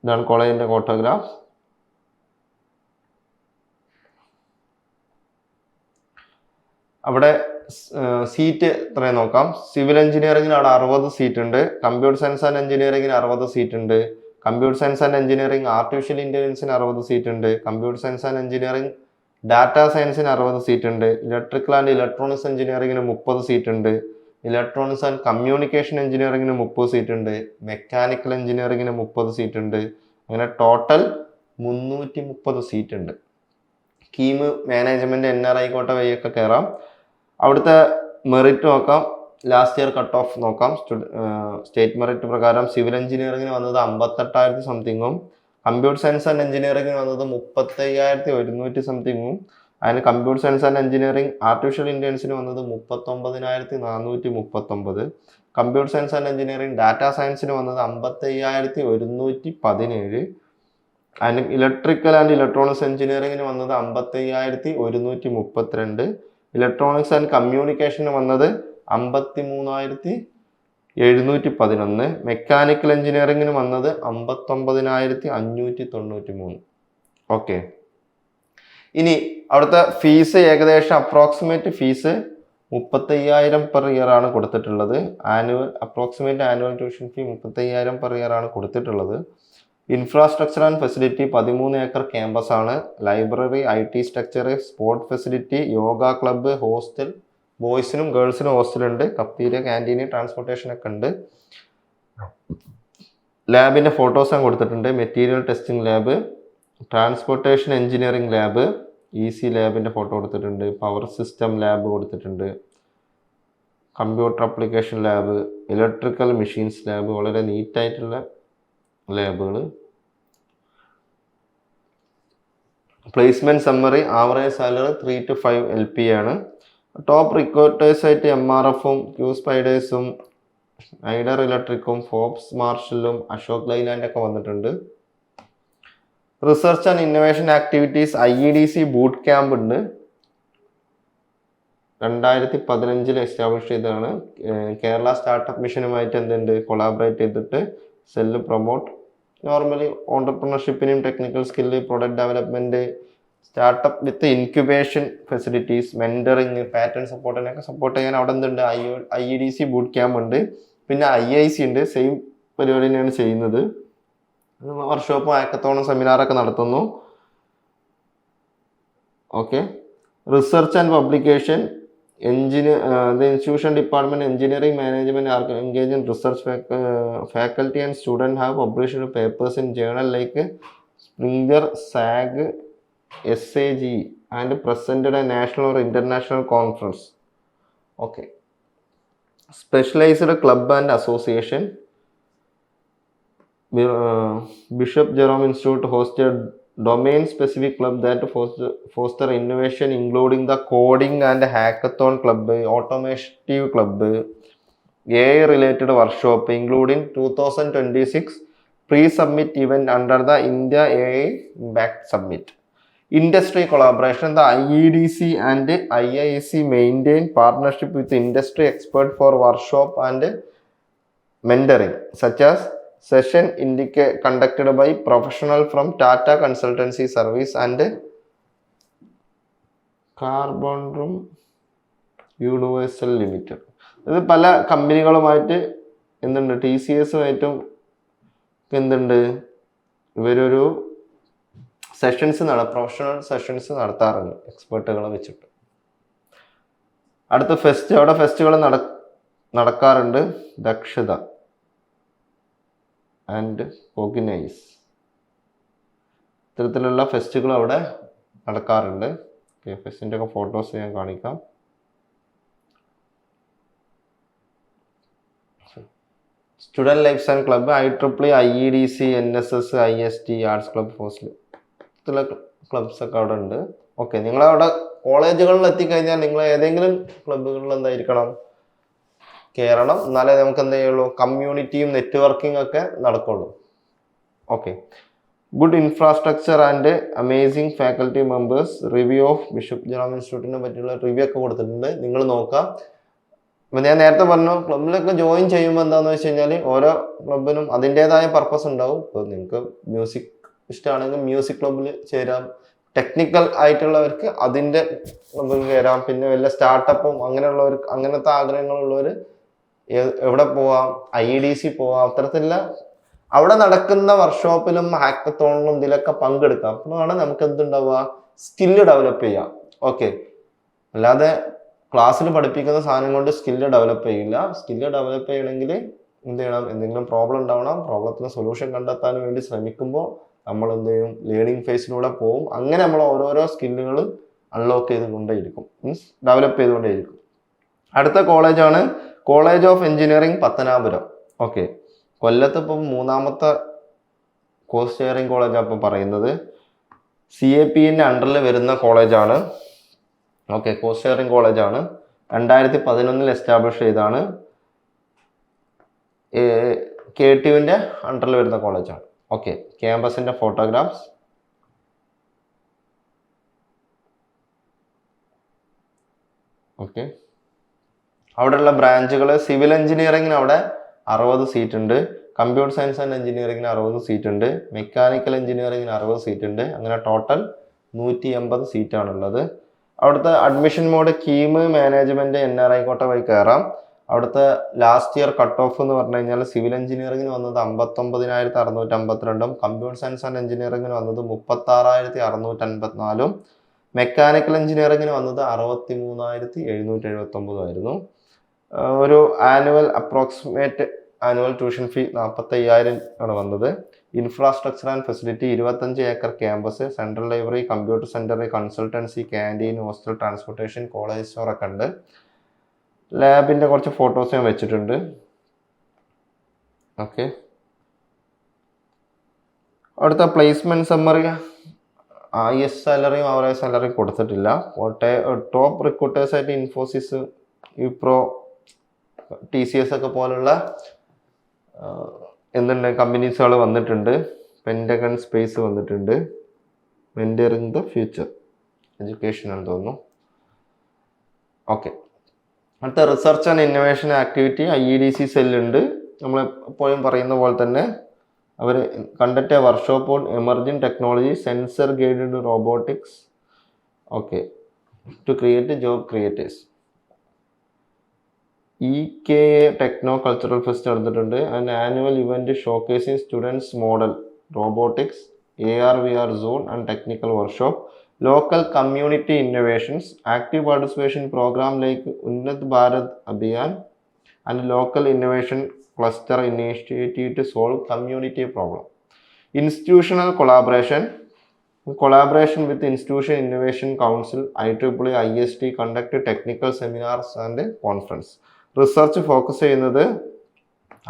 S1: ഇതാണ് കോളേജിൻ്റെ ഫോട്ടോഗ്രാഫ്സ്. അവിടെ സീറ്റ് എത്രയും നോക്കാം. സിവിൽ എഞ്ചിനീയറിംഗിന് അവിടെ 60 സീറ്റ് ഉണ്ട്. കമ്പ്യൂട്ടർ സയൻസ് ആൻഡ് എഞ്ചിനീയറിംഗിന് 60 സീറ്റ് ഉണ്ട്. Computer science and engineering artificial ഇന്റലിജൻസിന് 60 സീറ്റ് ഉണ്ട്. Computer science and engineering data സയൻസിന് 60 സീറ്റ് ഉണ്ട്. ഇലക്ട്രിക്കൽ ആൻഡ് ഇലക്ട്രോണിക്സ് എഞ്ചിനീയറിംഗിന് 30 സീറ്റ് ഉണ്ട്. ഇലക്ട്രോണിക്സ് ആൻഡ് കമ്മ്യൂണിക്കേഷൻ എഞ്ചിനീയറിംഗിന് 30 സീറ്റ് ഉണ്ട്, മെക്കാനിക്കൽ എഞ്ചിനീയറിംഗിന് 30 സീറ്റ് ഉണ്ട്. അങ്ങനെ ടോട്ടൽ 330 സീറ്റ് ഉണ്ട്. കീം മാനേജ്മെന്റ് NRI കോട്ട വഴിയൊക്കെ കയറാം. അവിടുത്തെ മെറിറ്റ് നോക്കാം, ലാസ്റ്റ് ഇയർ കട്ട് ഓഫ് നോക്കാം. സ്റ്റേറ്റ് മെറിറ്റ് പ്രകാരം സിവിൽ എഞ്ചിനീയറിംഗിന് വന്നത് 58,000 സംതിങ്ങും, കമ്പ്യൂട്ടർ സയൻസ് ആൻഡ് എഞ്ചിനീയറിംഗിന് വന്നത് 35,100 സംതിങ്ങും, അതിന് computer science and engineering artificial ഇന്റലിജൻസിന് വന്നത് 39,439, computer science and engineering data സയൻസിന് വന്നത് 55,117, അതിന് ഇലക്ട്രിക്കൽ ആൻഡ് ഇലക്ട്രോണിക്സ് എഞ്ചിനീയറിംഗിന് വന്നത് 55,132, ഇലക്ട്രോണിക്സ് ആൻഡ് കമ്മ്യൂണിക്കേഷന് വന്നത് 53,711, മെക്കാനിക്കൽ എഞ്ചിനീയറിംഗിന് വന്നത് 59,593. ഓക്കെ, ഇനി അവിടുത്തെ ഫീസ് ഏകദേശം അപ്രോക്സിമേറ്റ് ഫീസ് 35,000 പെർ ഇയർ ആണ് കൊടുത്തിട്ടുള്ളത്. Approximate annual tuition fee 35,000 per year ആണ് കൊടുത്തിട്ടുള്ളത്. Infrastructure and facility 13 acre campus ആണ്. Library, IT structure, sport facility, yoga club, hostel, ബോയ്സിനും ഗേൾസിനും ഹോസ്റ്റലുണ്ട്, കഫ്റ്റീരിയ, ക്യാൻറ്റീന്, ട്രാൻസ്പോർട്ടേഷൻ ഒക്കെ ഉണ്ട്. ലാബിൻ്റെ ഫോട്ടോസ് ഞാൻ കൊടുത്തിട്ടുണ്ട്. Material testing lab, transportation engineering lab, EC ലാബിൻ്റെ ഫോട്ടോ കൊടുത്തിട്ടുണ്ട്. പവർ സിസ്റ്റം ലാബ് കൊടുത്തിട്ടുണ്ട്. Computer application lab, electrical machines lab, വളരെ നീറ്റായിട്ടുള്ള ലാബുകൾ. Placement summary, average salary 3 to 5 LP ആണ്. ടോപ്പ് റിക്രൂട്ടേഴ്സായിട്ട് MRFും, ക്യൂ സ്പൈഡേഴ്സും, ഐഡർ ഇലക്ട്രിക്കും, ഫോബ്സ് മാർഷലും, അശോക് ലൈലാൻഡ് ഒക്കെ വന്നിട്ടുണ്ട്. Research and innovation activities IEDC boot camp ഉണ്ട്. 2015 എസ്റ്റാബ്ലിഷ് ചെയ്തതാണ്. കേരള സ്റ്റാർട്ടപ്പ് മിഷനുമായിട്ട് എന്തുണ്ട് കൊളാബറേറ്റ് ചെയ്തിട്ട് സെല്ല് പ്രൊമോട്ട്, നോർമലി ഓണ്ടർപ്രണർഷിപ്പിനും technical skill, product development, startup with incubation facilities, mentoring, pattern സപ്പോർട്ടിനൊക്കെ സപ്പോർട്ട് ചെയ്യാൻ അവിടെ എന്തുണ്ട് IEDC ബൂട്ട് ക്യാമ്പ് ഉണ്ട്. പിന്നെ IIC ഉണ്ട്, സെയിം പരിപാടി തന്നെയാണ് ചെയ്യുന്നത്. വർക്ക്ഷോപ്പും ആക്കത്തോണും സെമിനാറൊക്കെ നടത്തുന്നു. Okay, research and publication, the institution department, engineering management are engaged in research. Faculty and students have published papers in journal like Springer, SAG, SAG and presented a national or international conference. Okay, specialized club and association, Bishop Jerome Institute hosted domain specific club that foster innovation, including the coding and hackathon club, automotive club, AI related workshop, including 2026 pre-summit event under the India AI Impact Summit. Industry collaboration, the IEDC and IIC maintain partnership with industry expert for workshop and mentoring, such as session conducted by professional from Tata Consultancy Service and Carbon Room Universal Limited. ഇത് പല കമ്പനികളുമായിട്ട് എന്തുണ്ട് TCSുമായിട്ടും എന്തുണ്ട് ഇവരൊരു പ്രൊഫഷണൽ സെഷൻസ് നടത്താറുണ്ട് എക്സ്പേർട്ടുകളെ വെച്ചിട്ട്. അടുത്ത അവിടെ ഫെസ്റ്റുകൾ നടക്കാറുണ്ട്. ദക്ഷത ആൻഡ് ഓർഗനൈസ്, ഇത്തരത്തിലുള്ള ഫെസ്റ്റുകൾ അവിടെ നടക്കാറുണ്ട്. ഫെസ്റ്റിൻ്റെ ഒക്കെ ഫോട്ടോസ് ഞാൻ കാണിക്കാം. Student life and club, IEEE, IEDC, NSS, IST, arts club, hostel, ഇത്തരം ക്ലബ്സ് ഒക്കെ അവിടെ ഉണ്ട്. ഓക്കെ, നിങ്ങളവിടെ കോളേജുകളിൽ എത്തിക്കഴിഞ്ഞാൽ നിങ്ങൾ ഏതെങ്കിലും ക്ലബ്ബുകളിൽ എന്തായിരിക്കണം കയറണം. എന്നാലേ നമുക്ക് എന്ത് ചെയ്യുള്ളൂ, കമ്മ്യൂണിറ്റിയും നെറ്റ്വർക്കിംഗ് ഒക്കെ നടക്കുള്ളൂ. Okay, good infrastructure and amazing faculty members, review of Bishop Jerome ഇൻസ്റ്റിറ്റ്യൂട്ടിനെ പറ്റിയുള്ള റിവ്യൂ ഒക്കെ കൊടുത്തിട്ടുണ്ട്, നിങ്ങൾ നോക്കാം. അപ്പം ഞാൻ നേരത്തെ പറഞ്ഞു ക്ലബിലൊക്കെ ജോയിൻ ചെയ്യുമ്പോൾ എന്താണെന്ന് വെച്ച് കഴിഞ്ഞാൽ ഓരോ ക്ലബിനും അതിൻ്റെതായ പർപ്പസ് ഉണ്ടാവും. ഇപ്പോൾ നിങ്ങൾക്ക് മ്യൂസിക് ഇഷ്ടമാണെങ്കിൽ മ്യൂസിക് ക്ലബിൽ ചേരാം, ടെക്നിക്കൽ ആയിട്ടുള്ളവർക്ക് അതിൻ്റെ ക്ലബിൽ ചേരാം, പിന്നെ വല്ല സ്റ്റാർട്ടപ്പും അങ്ങനെയുള്ളവർക്ക് അങ്ങനത്തെ ആഗ്രഹങ്ങളുള്ളവർ എവിടെ പോവാം, IEDC പോവാം. അത്തരത്തിലുള്ള അവിടെ നടക്കുന്ന വർക്ക്ഷോപ്പിലും ഹാക്കത്തോണിലും ഇതിലൊക്കെ പങ്കെടുക്കാം. അപ്പോഴാണ് നമുക്ക് എന്തുണ്ടാവുക, സ്കില്ല് ഡെവലപ്പ് ചെയ്യാം. ഓക്കെ, അല്ലാതെ ക്ലാസ്സിൽ പഠിപ്പിക്കുന്ന സാധനം കൊണ്ട് സ്കില്ല് ഡെവലപ്പ് ചെയ്യില്ല. സ്കില്ല് ഡെവലപ്പ് ചെയ്യണമെങ്കിൽ എന്ത് ചെയ്യണം, എന്തെങ്കിലും പ്രോബ്ലം ഉണ്ടാവണം, പ്രോബ്ലത്തിന് സൊല്യൂഷൻ കണ്ടെത്താൻ വേണ്ടി ശ്രമിക്കുമ്പോൾ നമ്മൾ എന്ത് ചെയ്യും, ലേണിംഗ് ഫേസിലൂടെ പോകും. അങ്ങനെ നമ്മൾ ഓരോരോ സ്കില്ലുകൾ അൺലോക്ക് ചെയ്തുകൊണ്ടേയിരിക്കും, മീൻസ് ഡെവലപ്പ് ചെയ്തുകൊണ്ടേയിരിക്കും. അടുത്ത കോളേജാണ് college of engineering Pathanapuram. Okay, കൊല്ലത്ത് ഇപ്പം 3ാമത്തെ കോസ്റ്റ് ഷെയറിംഗ് കോളേജാണ് ഇപ്പം പറയുന്നത്. CAPന്റെ അണ്ടറിൽ വരുന്ന കോളേജാണ്. ഓക്കെ, കോസ്റ്റ് ഷെയറിംഗ് കോളേജാണ്. 2011 എസ്റ്റാബ്ലിഷ് ചെയ്താണ്. KTUവിൻ്റെ അണ്ടറിൽ വരുന്ന കോളേജാണ്. Okay, ക്യാമ്പസിൻ്റെ photographs. ഓക്കെ, അവിടെയുള്ള ബ്രാഞ്ചുകൾ സിവിൽ എഞ്ചിനീയറിംഗിന് അവിടെ 60 സീറ്റ് ഉണ്ട്, കമ്പ്യൂട്ടർ സയൻസ് ആൻഡ് എഞ്ചിനീയറിംഗിന് 60 സീറ്റ് ഉണ്ട്, മെക്കാനിക്കൽ എഞ്ചിനീയറിംഗിന് 60 സീറ്റ് ഉണ്ട്. അങ്ങനെ ടോട്ടൽ 180 സീറ്റാണുള്ളത്. അവിടുത്തെ admission mode KEAM, management, NRI quota വഴി കയറാം. അവിടുത്തെ ലാസ്റ്റ് ഇയർ കട്ട് ഓഫ് എന്ന് പറഞ്ഞു കഴിഞ്ഞാൽ സിവിൽ എഞ്ചിനീയറിംഗിന് വന്നത് 59,652, കമ്പ്യൂട്ടർ സയൻസ് ആൻഡ് എഞ്ചിനീയറിംഗിന് വന്നത് 36,654, മെക്കാനിക്കൽ എഞ്ചിനീയറിംഗിന് വന്നത് 63,779 ആയിരുന്നു. ഒരു അപ്രോക്സിമേറ്റ് ആനുവൽ ട്യൂഷൻ ഫീ 45,000 ആണ് വന്നത്. Infrastructure and facility 25 acre campus, central library, computer centre, consultancy, canteen, hostel, transportation, college സ്റ്റോറൊക്കെ ഉണ്ട്. ലാബിൻ്റെ കുറച്ച് ഫോട്ടോസ് ഞാൻ വെച്ചിട്ടുണ്ട്. ഓക്കെ, അവിടുത്തെ പ്ലേസ്മെന്റ് സമ്മറി ഹയസ്റ്റ് സാലറിയും ആവറേജ് സാലറിയും കൊടുത്തിട്ടില്ല. ടോപ്പ് റിക്രൂട്ടേഴ്സായിട്ട് ഇൻഫോസിസ്, വിപ്രോ, TCS ഒക്കെ പോലുള്ള എന്തുണ്ട് കമ്പനീസുകൾ വന്നിട്ടുണ്ട്. പെൻറ്റഗൺ സ്പേസ് വന്നിട്ടുണ്ട്. മെൻറ്ററിങ് ദ ഫ്യൂച്ചർ എഡ്യൂക്കേഷൻ എന്ന് തോന്നുന്നു. ഓക്കെ, അടുത്ത research and innovation activity IEDC സെല്ലുണ്ട്. നമ്മൾ എപ്പോഴും പറയുന്ന പോലെ തന്നെ അവർ conduct A workshop on emerging technology, sensor guided robotics. Okay, to create job creators. EKA techno cultural fest നടന്നിട്ടുണ്ട്. And annual event showcasing students model robotics, AR/VR zone and technical workshop, local community innovations, active participation programme like Unnat Bharat Abhiyan and local innovation cluster initiative to solve community problem. Institutional collaboration with institution innovation council, IEEE IST conduct technical seminars and conference. Research focus ചെയ്യുന്നത്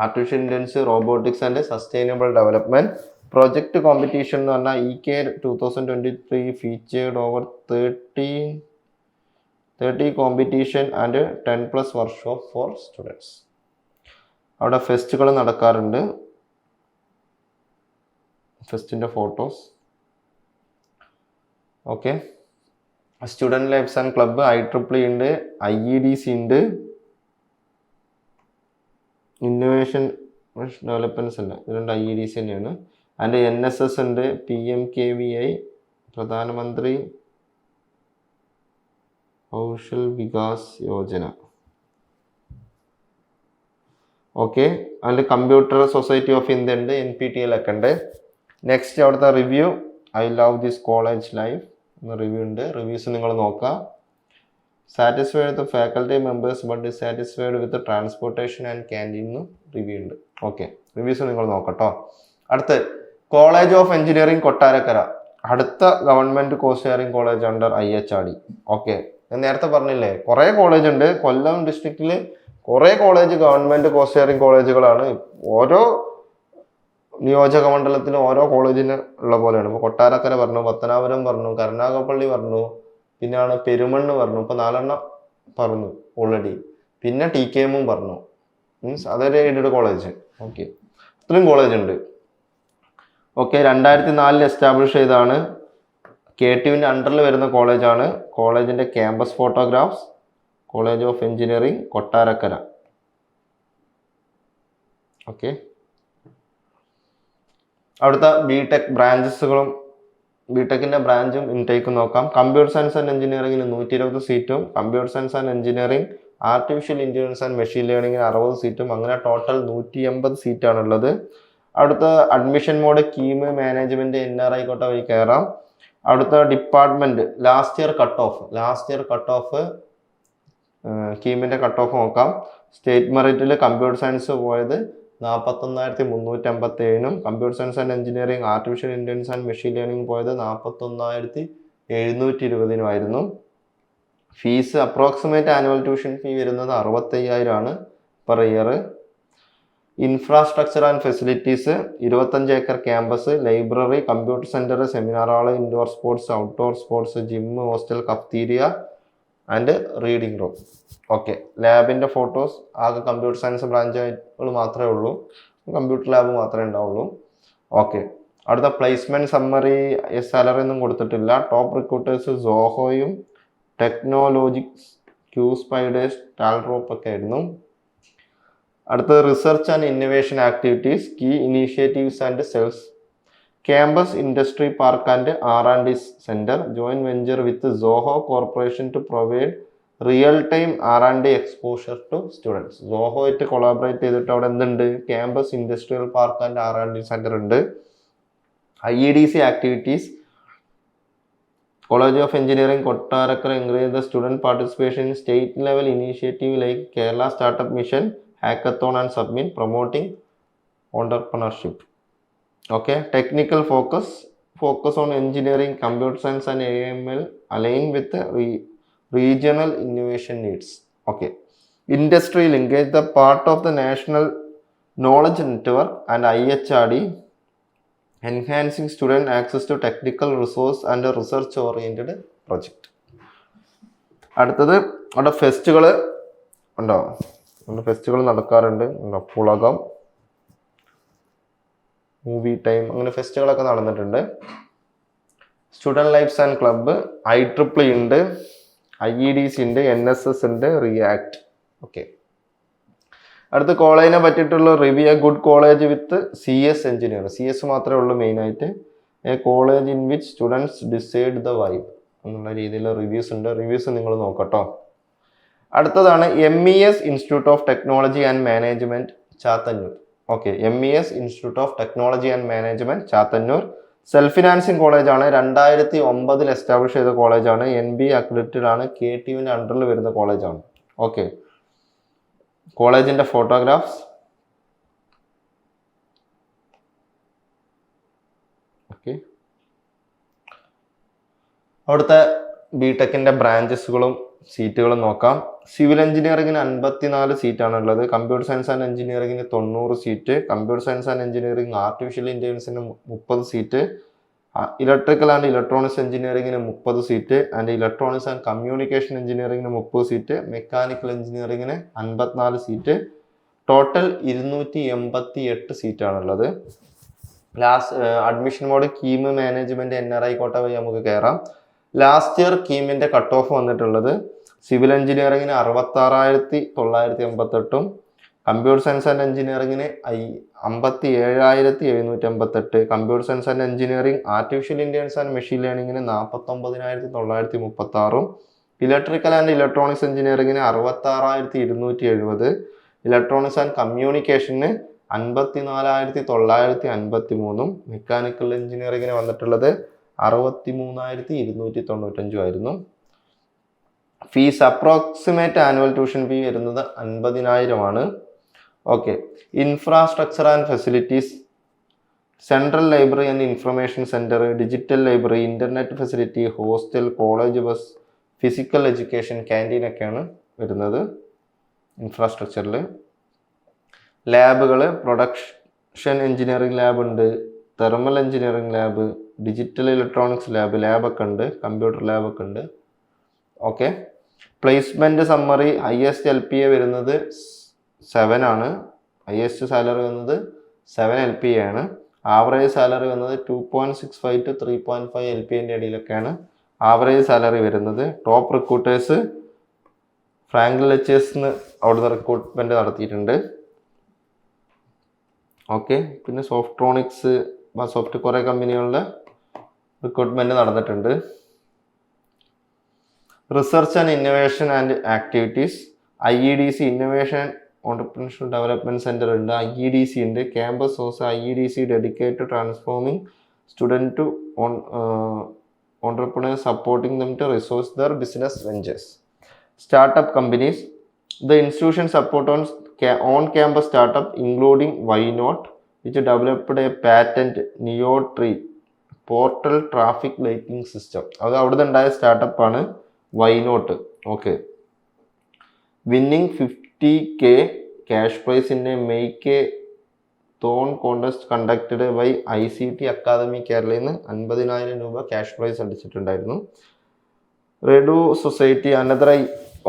S1: artificial intelligence, robotics and sustainable development. Project competition എന്ന് പറഞ്ഞാൽ EK 2023 featured over 30 competition and 10+ workshop for students. അവിടെ ഫെസ്റ്റുകൾ നടക്കാറുണ്ട്. ഫെസ്റ്റിൻ്റെ photos. Okay, student lifes and club, IEEE ഉണ്ട്, IEDC ഉണ്ട്, ഇന്നോവേഷൻ ഡെവലപ്മെൻറ്റ്സ് ഉണ്ട്, ഇത് രണ്ട് IEDC തന്നെയാണ്. ആൻഡ് NSS ഉണ്ട്, PMKVI, പ്രധാനമന്ത്രി Kaushal Vikas Yojana. Okay, and computer society of India ഉണ്ട്, NPTEL ഒക്കെ ഉണ്ട്. നെക്സ്റ്റ് അവിടുത്തെ review, I love this college life എന്ന റിവ്യൂ ഉണ്ട്. റിവ്യൂസ് നിങ്ങൾ നോക്കാം. Satisfied with faculty members but dissatisfied with transportation and canteen review ഉണ്ട്. ഓക്കെ, റിവ്യൂസ് നിങ്ങൾ നോക്കട്ടോ. അടുത്ത് കോളേജ് ഓഫ് എഞ്ചിനീയറിംഗ് കൊട്ടാരക്കര, അടുത്ത government cost sharing college under IHRD. Okay, ഞാൻ നേരത്തെ പറഞ്ഞില്ലേ കുറേ കോളേജ് ഉണ്ട് കൊല്ലം ഡിസ്ട്രിക്റ്റിൽ. കുറേ കോളേജ് ഗവൺമെന്റ് കോസ്റ്റ് ഷെയറിംഗ് കോളേജുകളാണ്. ഓരോ നിയോജക മണ്ഡലത്തിലും ഓരോ കോളേജിന് ഉള്ള പോലെയാണ്. ഇപ്പോൾ കൊട്ടാരക്കര പറഞ്ഞു, പത്തനാപുരം പറഞ്ഞു, കരുനാഗപ്പള്ളി പറഞ്ഞു, പിന്നെയാണ് പെരുമണ്ണ് പറഞ്ഞു. ഇപ്പോൾ 4 പറഞ്ഞു ഓൾറെഡി. പിന്നെ TKM പറഞ്ഞു, മീൻസ് അതൊരു എയ്ഡഡ് കോളേജ്. ഓക്കെ, ഇത്രയും കോളേജ് ഉണ്ട്. ഓക്കെ, 2004 എസ്റ്റാബ്ലിഷ് ചെയ്താണ്. KTUവിൻ്റെ അണ്ടറിൽ വരുന്ന കോളേജാണ്. കോളേജിൻ്റെ campus photographs, college of engineering Kottarakkara. Okay, അവിടുത്തെ BTech ബ്രാഞ്ചസുകളും BTechന്റെ ബ്രാഞ്ചും ഇൻടേക്കും നോക്കാം. കമ്പ്യൂട്ടർ സയൻസ് ആൻഡ് എഞ്ചിനീയറിംഗിന് 120 സീറ്റും, computer science and engineering, artificial intelligence and machine ലേണിംഗിന് 60 സീറ്റും. അങ്ങനെ ടോട്ടൽ 180 സീറ്റാണുള്ളത്. അവിടുത്തെ admission mode KEAM, management, NRI quota വഴി കയറാം. അവിടുത്തെ department last year cut off കീമിൻ്റെ കട്ട് ഓഫ് നോക്കാം. സ്റ്റേറ്റ് മെറിറ്റിൽ കമ്പ്യൂട്ടർ സയൻസ് പോയത് 41,357 computer science and engineering artificial intelligence and machine learning പോയത് 41,720 fees approximate annual tuition fee വരുന്നത് 65,000 per year. Infrastructure and facilities 25 acre campus, library, computer centre, seminar hall, indoor sports, outdoor sports, gym, hostel, cafeteria and reading room. Okay, ലാബിൻ്റെ ഫോട്ടോസ് ആകെ കമ്പ്യൂട്ടർ സയൻസ് ബ്രാഞ്ചുകൾ മാത്രമേ ഉള്ളൂ, കമ്പ്യൂട്ടർ ലാബ് മാത്രമേ ഉണ്ടാവുള്ളൂ. ഓക്കെ, അടുത്ത പ്ലേസ്മെൻറ്റ് സമ്മറി സാലറി ഒന്നും കൊടുത്തിട്ടില്ല. ടോപ്പ് റിക്രൂട്ടേഴ്സ് സോഹോയും ടെക്നോലോജിക്സ്, ക്യൂ സ്പൈഡേഴ്സ്, ടാൽറോപ്പ് ഒക്കെ ആയിരുന്നു. അടുത്തത് research and innovation activities, key initiatives and cells, campus industry park and R&D centre, joint venture with Zoho corporation to provide real time R&D exposure to students. സോഹോയിട്ട് കൊളാബറേറ്റ് ചെയ്തിട്ട് അവിടെ എന്തുണ്ട്? Campus industrial park and R&D centre ഉണ്ട്. IEDC activities, College of Engineering Kottarakara encourages the student participation in state level initiative like Kerala Startup Mission, Hackathon and Submit, promoting entrepreneurship. Okay, technical focus on engineering, computer science and AML aligned with the regional innovation needs. Okay, industry linkage, the part of the National Knowledge Network and IHRD, enhancing student access to technical resource and a research oriented project. അടുത്തത് അവിടെ ഫെസ്റ്റുകൾ ഉണ്ടോ? ഫെസ്റ്റുകൾ നടക്കാറുണ്ട്. പുളകം, മൂവി ടൈം, അങ്ങനെ ഫെസ്റ്റുകളൊക്കെ നടന്നിട്ടുണ്ട്. Student lifes and club, IEEE ഉണ്ട്, IEDC ഉണ്ട്, NSS ഉണ്ട്, റിയാക്ട്. ഓക്കെ, അടുത്ത കോളേജിനെ പറ്റിയിട്ടുള്ള review. A good college with CS engineer, CS മാത്രമേ ഉള്ളൂ മെയിനായിട്ട്. A college in which students decide the vibe എന്നുള്ള രീതിയിലുള്ള റിവ്യൂസ് ഉണ്ട്. റിവ്യൂസ് നിങ്ങൾ നോക്കട്ടോ. അടുത്തതാണ് MES institute of technology and management, Chathannoor. Okay, MES institute of technology and management, Chathannoor. Self financing കോളേജാണ്. 2009 എസ്റ്റാബ്ലിഷ് ചെയ്ത കോളേജാണ്. NBA അക്രഡിറ്റഡ് ആണ്. KTUവിൻ്റെ അണ്ടറിൽ വരുന്ന കോളേജാണ്. ഓക്കെ, കോളേജിൻ്റെ ഫോട്ടോഗ്രാഫ്സ്. ഓക്കെ, അവിടുത്തെ BTechൻ്റെ ബ്രാഞ്ചസുകളും സീറ്റുകളും നോക്കാം. സിവിൽ എഞ്ചിനീയറിംഗിന് 54 സീറ്റാണുള്ളത്. കമ്പ്യൂട്ടർ സയൻസ് ആൻഡ് എഞ്ചിനീയറിംഗിന് 90 seat. Computer science and engineering artificial ഇൻ്റലിജൻസിന് 30 സീറ്റ്. ഇലക്ട്രിക്കൽ ആൻഡ് ഇലക്ട്രോണിക്സ് എഞ്ചിനീയറിംഗിന് 30 seat. And electronics and communication എഞ്ചിനീയറിംഗിന് 30 സീറ്റ്. മെക്കാനിക്കൽ എഞ്ചിനീയറിംഗിന് 54 സീറ്റ്. ടോട്ടൽ 288 സീറ്റാണുള്ളത്. Admission mode KEAM management NRI quota വഴി നമുക്ക് കയറാം. ലാസ്റ്റ് ഇയർ കീമിൻ്റെ കട്ട് ഓഫ് വന്നിട്ടുള്ളത് സിവിൽ എഞ്ചിനീയറിംഗിന് 66,988, കമ്പ്യൂട്ടർ സയൻസ് ആൻഡ് എഞ്ചിനീയറിംഗിന് 57,758, computer science and engineering artificial intelligence and machine ലേണിംഗിന് 49,930, ഇലക്ട്രിക്കൽ ആൻഡ് ഇലക്ട്രോണിക്സ് എഞ്ചിനീയറിംഗിന് 66,270, ഇലക്ട്രോണിക്സ് ആൻഡ് കമ്മ്യൂണിക്കേഷന് 54,953, മെക്കാനിക്കൽ എഞ്ചിനീയറിംഗിന് വന്നിട്ടുള്ളത് 63,295 ആയിരുന്നു. Fees approximate annual tuition fee വരുന്നത് 50,000 okay. Infrastructure and facilities, central library and information centre, digital library, internet facility, hostel, college bus, physical education, ക്യാൻറ്റീനൊക്കെയാണ് വരുന്നത് ഇൻഫ്രാസ്ട്രക്ചറിൽ. ലാബുകൾ, പ്രൊഡക്ഷൻ എഞ്ചിനീയറിംഗ് ലാബ് ഉണ്ട്, thermal engineering lab, digital electronics ലാബൊക്കെ ഉണ്ട്, കമ്പ്യൂട്ടർ ലാബൊക്കെ ഉണ്ട്. Okay, placement summary. Highest LPA വരുന്നത് 7 ആണ്. ഹയസ്റ്റ് സാലറി വന്നത് 7 LPA ആണ്. ആവറേജ് സാലറി വന്നത് 2.65 to 3.5 LPAൻ്റെ ഇടയിലൊക്കെയാണ് ആവറേജ് സാലറി വരുന്നത്. ടോപ്പ് റിക്രൂട്ടേഴ്സ് ഫ്രാങ്ക്ലിൻ ലെച്ചേഴ്സിന് അവിടുന്ന് റിക്രൂട്ട്മെൻറ്റ് നടത്തിയിട്ടുണ്ട്. ഓക്കെ, പിന്നെ സോഫ്റ്റ്രോണിക്സ്, കുറേ കമ്പനികളുടെ റിക്രൂട്ട്മെൻറ്റ് നടന്നിട്ടുണ്ട്. Research and innovation and activities, IEDC innovation entrepreneurship development centre ഉണ്ട്, IEDC ഉണ്ട്. ക്യാമ്പസ് ഹോസ് IEDC dedicated transforming student to entrepreneurs, supporting them to resource their business ventures. startup companies. The institution support on-campus startup including Why Not, which developed a patent Neotree portal traffic lighting system. അത് അവിടെ നിന്നുണ്ടായ സ്റ്റാർട്ടപ്പാണ് why not. Okay. Winning 50K cash prize in a makeathon contest conducted by ICT academy കേരളയിൽ നിന്ന് 50,000 രൂപ ക്യാഷ് പ്രൈസ് അടിച്ചിട്ടുണ്ടായിരുന്നു. റെഡു society another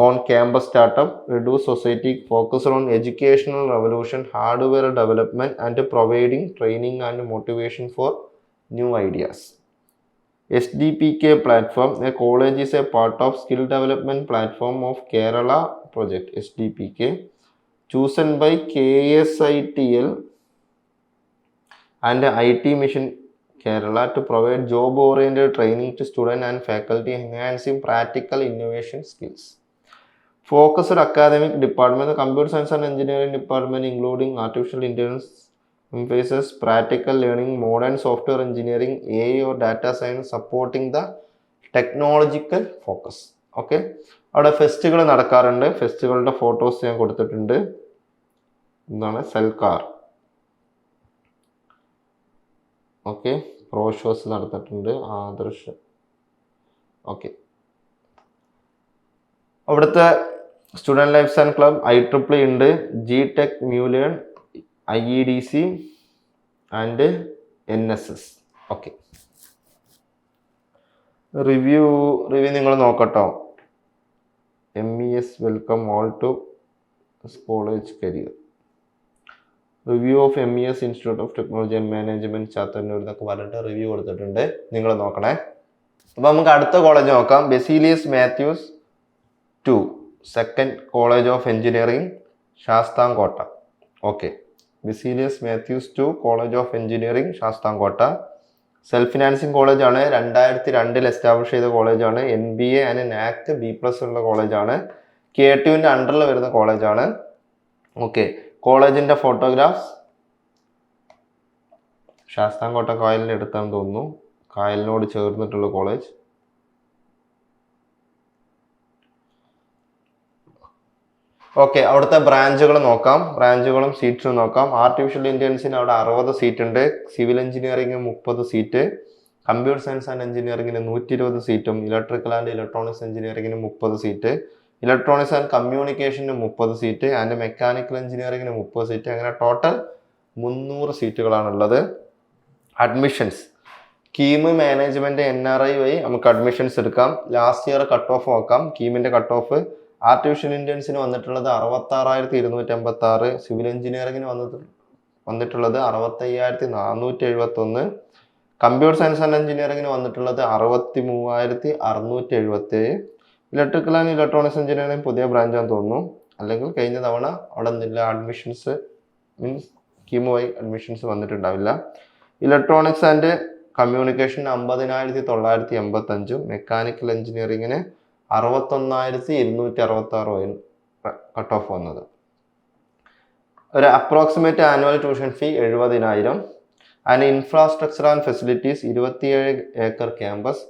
S1: on campus startup. റെഡു society focused on educational revolution, hardware development and providing training and motivation for new ideas. SDPK platform, a college is a part of skill development platform of Kerala project SDPK, chosen by KSITL and IT Mission Kerala to provide job oriented training to students and faculty, enhancing practical innovation skills. Focused academic department, the computer science and engineering department including artificial intelligence emphasizes practical learning, modern software engineering, AI or data science, supporting the technological focus. Okay. അവിടെ ഫെസ്റ്റുകൾ നടക്കാറുണ്ട്. ഫെസ്റ്റുകളുടെ ഫോട്ടോസ് ഞാൻ കൊടുത്തിട്ടുണ്ട്. എന്താണ് സെൽക്കാർ. ഓക്കെ. പ്രോ ഷോസ് നടത്തിയിട്ടുണ്ട്. ആദർശ്. ഓക്കെ. അവിടുത്തെ student lifes and club IEEE ഉണ്ട്, GTech മ്യൂലിയൻ, IEDC and NSS. Okay. Review നിങ്ങൾ നോക്കട്ടോ. MES welcome all to college career. Review of MES institute of technology and management Chathannoor എന്നൊക്കെ പറഞ്ഞിട്ട് റിവ്യൂ കൊടുത്തിട്ടുണ്ട്. നിങ്ങൾ നോക്കണേ. അപ്പോൾ നമുക്ക് അടുത്ത കോളേജ് നോക്കാം. Baselios Mathews 2 second college of engineering, Sasthamkotta. Okay. Baselios Mathews 2 college of engineering, Sasthamkotta. Self financing കോളേജാണ്. 2002 എസ്റ്റാബ്ലിഷ് ചെയ്ത കോളേജാണ്. NBA ആൻഡ് NAAC B+ ഉള്ള കോളേജാണ്. KTUവിൻ്റെ അണ്ടറിൽ വരുന്ന കോളേജാണ്. ഓക്കെ. കോളേജിൻ്റെ ഫോട്ടോഗ്രാഫ്സ് ശാസ്താംകോട്ട കായലിൻ്റെ അടുത്താന്ന് തോന്നുന്നു. കായലിനോട് ചേർന്നിട്ടുള്ള കോളേജ്. ഓക്കെ. അവിടുത്തെ ബ്രാഞ്ചുകൾ നോക്കാം. ബ്രാഞ്ചുകളും സീറ്റ്സും നോക്കാം. ആർട്ടിഫിഷ്യൽ ഇൻ്റലിജൻസിന് അവിടെ 60 സീറ്റ് ഉണ്ട്. Civil engineering 30 seat, computer science and എഞ്ചിനീയറിംഗിന് 120 സീറ്റും, ഇലക്ട്രിക്കൽ ആൻഡ് ഇലക്ട്രോണിക്സ് എഞ്ചിനീയറിംഗിന് 30 സീറ്റ്, ഇലക്ട്രോണിക്സ് ആൻഡ് കമ്മ്യൂണിക്കേഷന് 30 സീറ്റ്, ആൻഡ് മെക്കാനിക്കൽ എഞ്ചിനീയറിംഗിന് 30 സീറ്റ്. അങ്ങനെ ടോട്ടൽ 300 സീറ്റുകളാണുള്ളത്. അഡ്മിഷൻസ് കീം മാനേജ്മെന്റ് NRI വഴി നമുക്ക് അഡ്മിഷൻസ് എടുക്കാം. ലാസ്റ്റ് ഇയർ കട്ട് ഓഫ് നോക്കാം. കീമിന്റെ കട്ട് ഓഫ് ആർട്ടിഫിഷ്യൽ ഇൻ്റലിജൻസിന് വന്നിട്ടുള്ളത് 66,256, സിവിൽ എഞ്ചിനീയറിംഗിന് വന്നിട്ടുള്ളത് 65,471, കമ്പ്യൂട്ടർ സയൻസ് ആൻഡ് എഞ്ചിനീയറിംഗിന് വന്നിട്ടുള്ളത് 63,677, ഇലക്ട്രിക്കൽ ആൻഡ് ഇലക്ട്രോണിക്സ് എഞ്ചിനീയറിംഗ് പുതിയ ബ്രാഞ്ചാന്ന് തോന്നുന്നു. അല്ലെങ്കിൽ കഴിഞ്ഞ തവണ അവിടെ നിന്നില്ല അഡ്മിഷൻസ്, മീൻസ് കീമുമായി അഡ്മിഷൻസ് വന്നിട്ടുണ്ടാവില്ല. ഇലക്ട്രോണിക്സ് ആൻഡ് കമ്മ്യൂണിക്കേഷൻ 50,985, മെക്കാനിക്കൽ എഞ്ചിനീയറിംഗിന് 61,266 കട്ട് ഓഫ് വന്നത്. ഒരു approximate annual tuition fee 70,000. And infrastructure and facilities 27 acre campus,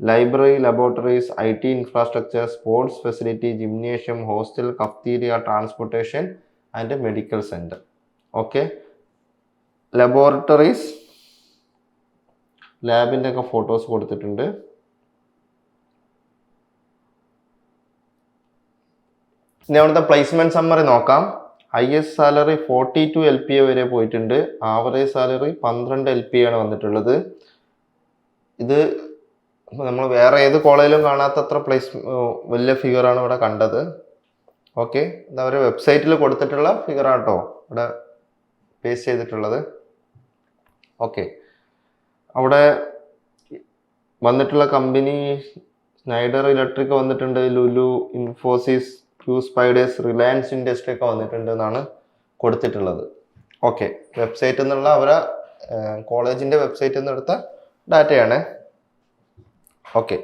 S1: library, laboratories, IT infrastructure, sports facility, gymnasium, hostel, cafeteria, transportation and medical centre. Okay. Laboratories, ലാബിൻ്റെ ഒക്കെ ഫോട്ടോസ് കൊടുത്തിട്ടുണ്ട്. ഇനി അവിടുത്തെ പ്ലേസ്മെന്റ് സമ്മറി നോക്കാം. ഹയസ്റ്റ് സാലറി 42 LPA വരെ പോയിട്ടുണ്ട്. ആവറേജ് സാലറി 12 LPA ആണ് വന്നിട്ടുള്ളത്. ഇത് നമ്മൾ വേറെ ഏത് കോളേജിലും കാണാത്തത്ര വലിയ ഫിഗറാണ് ഇവിടെ കണ്ടത്. ഓക്കെ. ഇത് അവർ വെബ്സൈറ്റിൽ കൊടുത്തിട്ടുള്ള ഫിഗറാണ് കേട്ടോ ഇവിടെ പേസ്റ്റ് ചെയ്തിട്ടുള്ളത്. ഓക്കെ. അവിടെ വന്നിട്ടുള്ള കമ്പനി സ്നൈഡർ ഇലക്ട്രിക് വന്നിട്ടുണ്ട്, Lulu, Infosys, spiders, Reliance industry ഒക്കെ വന്നിട്ടുണ്ട് എന്നാണ് കൊടുത്തിട്ടുള്ളത്. ഓക്കെ. വെബ്സൈറ്റിൽ നിന്നുള്ള അവരെ കോളേജിൻ്റെ വെബ്സൈറ്റിൽ നിന്ന് എടുത്ത ഡാറ്റയാണ്. Okay.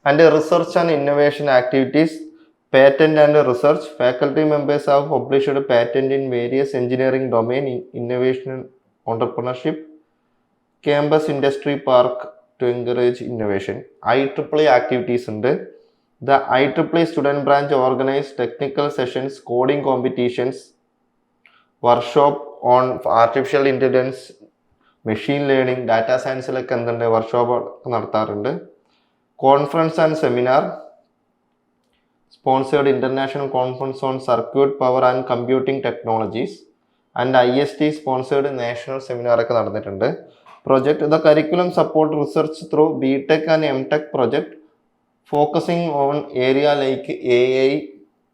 S1: And research and innovation activities, patent and research. Faculty members have published patent in various engineering domain, innovation and entrepreneurship. Campus industry park to encourage innovation. IEEE activities ഉണ്ട്. The IEEE student branch organized technical sessions, coding competitions, workshop on artificial intelligence, machine learning, data സയൻസിലൊക്കെ എന്തുണ്ട് വർക്ക്ഷോപ്പ് നടത്താറുണ്ട്. Conference and seminar sponsored international conference on circuit power and computing technologies and IST sponsored national seminar ഒക്കെ നടന്നിട്ടുണ്ട്. Project the curriculum support research through BTech and MTech project focusing on area like AI,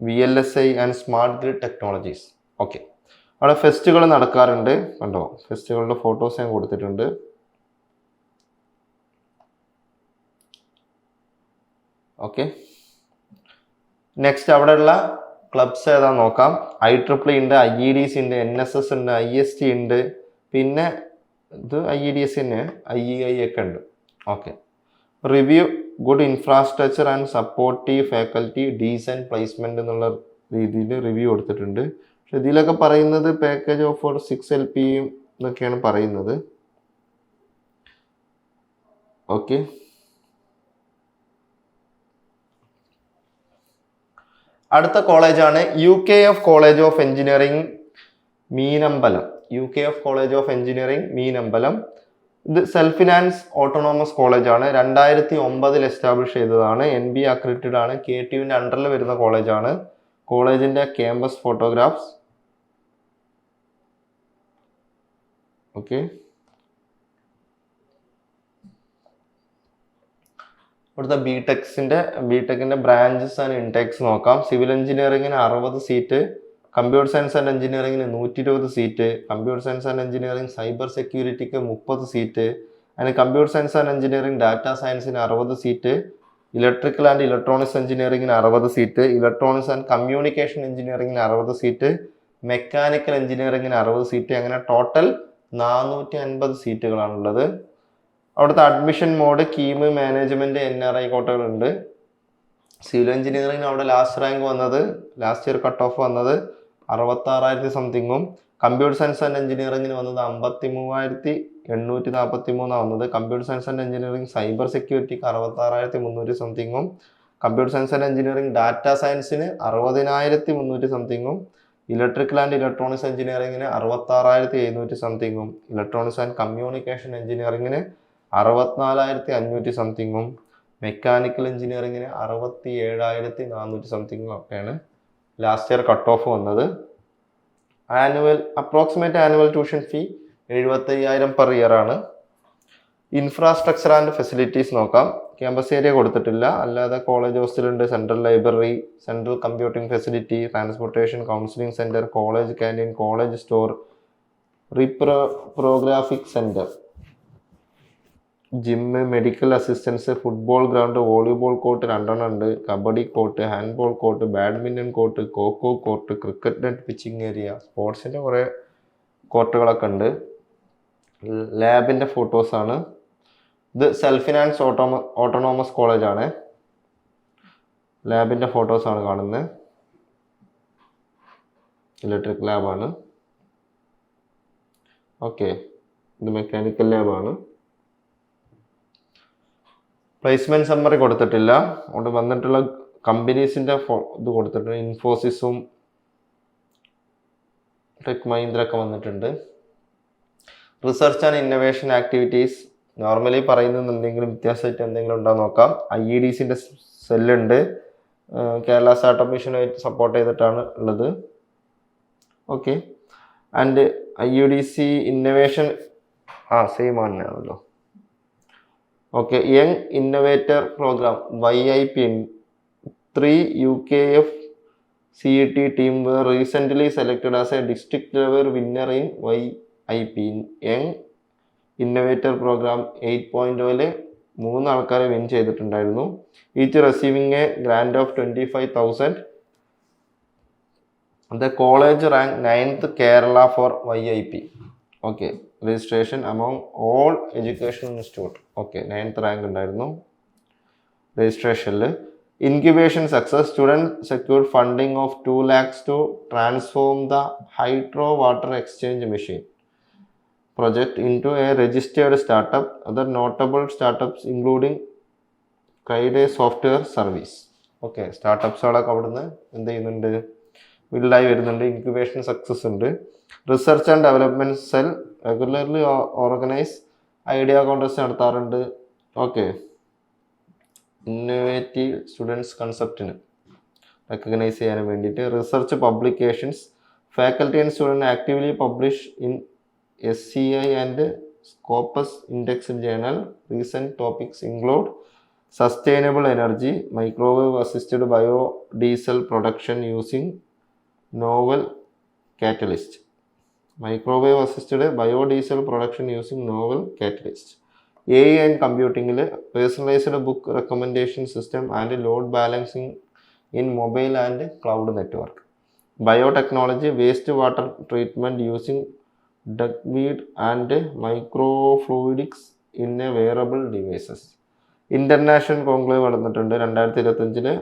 S1: VLSI and smart grid technologies. Okay, അവിടെ ഫെസ്റ്റുകൾ നടക്കാറുണ്ട്. കണ്ടോ, ഫെസ്റ്റുകളുടെ ഫോട്ടോസ് ഞാൻ കൊടുത്തിട്ടുണ്ട്. ഓക്കെ, നെക്സ്റ്റ് അവിടെയുള്ള ക്ലബ്സ് ഏതാ നോക്കാം. IEEE ഉണ്ട്, IEDC ഉണ്ട്, NSS ഉണ്ട്, IST ഉണ്ട്, പിന്നെ ഇത് IEDC തന്നെ, IEI ഒക്കെ ഉണ്ട്. Okay, review good infrastructure and supportive faculty, decent placement എന്നുള്ള രീതിയിൽ റിവ്യൂ കൊടുത്തിട്ടുണ്ട്. പക്ഷെ ഇതിലൊക്കെ പറയുന്നത് പാക്കേജ് ഓഫ് ഫോർ 6 LP എന്നൊക്കെയാണ് പറയുന്നത്. ഓക്കെ, അടുത്ത കോളേജാണ് UKF college of engineering Meenambalam. UKF college of engineering Meenambalam. ഇത് സെൽഫ് ഫിനാൻസ് ഓട്ടോണോമസ് കോളേജാണ്. 2009 എസ്റ്റാബ്ലിഷ് ചെയ്തതാണ്. NBA അക്രഡിറ്റഡ് ആണ്. KTUവിൻ്റെ അണ്ടറിൽ വരുന്ന കോളേജാണ്. കോളേജിന്റെ ക്യാമ്പസ് ഫോട്ടോഗ്രാഫ്സ്. ഓക്കെ, ഇവിടുത്തെ ബിടെക്കിന്റെ ബ്രാഞ്ചസ് ആൻഡ് ഇൻടേക്സ് നോക്കാം. സിവിൽ എഞ്ചിനീയറിംഗിന് 60 സീറ്റ്, കമ്പ്യൂട്ടർ സയൻസ് ആൻഡ് എഞ്ചിനീയറിംഗിന് 120 seat, computer science and engineering cyber സെക്യൂരിറ്റിക്ക് 30 സീറ്റ്, അതിന് computer science and engineering data സയൻസിന് 60 സീറ്റ്, ഇലക്ട്രിക്കൽ ആൻഡ് ഇലക്ട്രോണിക്സ് എഞ്ചിനീയറിംഗിന് 60 സീറ്റ്, ഇലക്ട്രോണിക്സ് ആൻഡ് കമ്മ്യൂണിക്കേഷൻ എഞ്ചിനീയറിംഗിന് 60 സീറ്റ്, മെക്കാനിക്കൽ എഞ്ചിനീയറിംഗിന് 60 സീറ്റ്. അങ്ങനെ ടോട്ടൽ 450 സീറ്റുകളാണുള്ളത്. അവിടുത്തെ admission mode KEAM, management, NRI കോട്ടകളുണ്ട്. സിവിൽ എഞ്ചിനീയറിംഗിന് അവിടെ ലാസ്റ്റ് ഇയർ കട്ട് ഓഫ് വന്നത് 66,000 സംതിങ്ങും, കമ്പ്യൂട്ടർ സയൻസ് ആൻഡ് എഞ്ചിനീയറിംഗിന് വന്നത് 53,843 വന്നത്. Computer science and engineering cyber സെക്യൂരിറ്റിക്ക് 66,300 സംതിങ്ങും, computer science and engineering data സയൻസിന് 60,300 സംതിങ്ങും, ഇലക്ട്രിക്കൽ ആൻഡ് ഇലക്ട്രോണിക്സ് എഞ്ചിനീയറിംഗിന് 66,700 സംതിങ്ങും, ഇലക്ട്രോണിക്സ് ആൻഡ് കമ്മ്യൂണിക്കേഷൻ എഞ്ചിനീയറിംഗിന് 64,500 സംതിങ്ങും, മെക്കാനിക്കൽ എഞ്ചിനീയറിംഗിന് 67,400 സംതിങ്ങും ഒക്കെയാണ് ലാസ്റ്റ് ഇയർ കട്ട് ഓഫ് വന്നത്. Approximate annual tuition fee 75,000 per year ആണ്. ഇൻഫ്രാസ്ട്രക്ചർ ആൻഡ് ഫെസിലിറ്റീസ് നോക്കാം. ക്യാമ്പസ് ഏരിയ കൊടുത്തിട്ടില്ല, അല്ലാതെ കോളേജ് ഹോസ്റ്റലുണ്ട്, central library, central computing facility, transportation, counselling centre, college canteen, college store, പ്രോഗ്രാഫിക് centre, gym, medical assistance, football ground, volleyball court 2 ഉണ്ട്, kabaddi court, handball court, badminton court, kho kho court, cricket net, pitching area, സ്പോർട്സിൻ്റെ കുറേ കോർട്ടുകളൊക്കെ ഉണ്ട്. ലാബിൻ്റെ ഫോട്ടോസാണ് ഇത്. സെൽഫ് ഫിനാൻസ് ഓട്ടോണോമസ് കോളേജാണ്. ലാബിൻ്റെ ഫോട്ടോസാണ് കാണുന്നത്. ഇലക്ട്രിക് ലാബാണ്. ഓക്കെ, ഇത് മെക്കാനിക്കൽ ലാബാണ്. പ്ലേസ്മെന്റ് സമ്മറി കൊടുത്തിട്ടില്ല. അവിടെ വന്നിട്ടുള്ള കമ്പനീസിന്റെ ഇത് കൊടുത്തിട്ടുണ്ട്. ഇൻഫോസിസും ടെക് മഹീന്ദ്ര ഒക്കെ വന്നിട്ടുണ്ട്. Research and innovation activities normally പറയുന്നത് എന്തെങ്കിലും വ്യത്യാസമായിട്ട് എന്തെങ്കിലും ഉണ്ടോ നോക്കാം. IEDCന്റെ സെല്ലുണ്ട്. കേരള സ്റ്റാർട്ടപ്പ് മിഷനുമായിട്ട് സപ്പോർട്ട് ചെയ്തിട്ടാണ് ഉള്ളത്. Okay, and IUDC innovation same ആണല്ലോ. Okay, young innovator programme YIP 3 UKF CET team were recently selected as a district level winner in YIP young innovator programme 8.0 3 ആൾക്കാരെ വിൻ ചെയ്തിട്ടുണ്ടായിരുന്നു. Each receiving a grant of 25,000. The college ranked 9th Kerala for YIP. Okay, registration among all educational institute. Okay, 9th rank ഉണ്ടായിരുന്നു രജിസ്ട്രേഷനിൽ. Incubation success, student secured funding of 2 lakhs to transform the hydro water exchange machine project into a registered startup. Other notable startups including Kaide Software Service. Okay, സ്റ്റാർട്ടപ്സുകളൊക്കെ അവിടുന്ന് എന്ത് ചെയ്യുന്നുണ്ട്, ബിൽഡായി വരുന്നുണ്ട്. ഇൻക്യുബേഷൻ സക്സസ് ഉണ്ട്. Research and development cell regularly organise idea contest നടത്താറുണ്ട്. ഓക്കെ, ഇന്നോവേറ്റീവ് സ്റ്റുഡൻസ് കൺസെപ്റ്റിന് റെക്കഗ്നൈസ് ചെയ്യാൻ വേണ്ടിയിട്ട്. Research publications, faculty and student actively publish in SCI and Scopus index journal. Recent topics include sustainable energy, microwave assisted biodiesel production using novel catalyst, microwave assisted biodiesel production using novel catalyst. AI and കമ്പ്യൂട്ടിങ്ങിൽ personalised book recommendation system and load balancing in mobile and cloud network. Biotechnology, waste water treatment using duckweed and microfluidics in a wearable devices. International conclave നടന്നിട്ടുണ്ട് 2025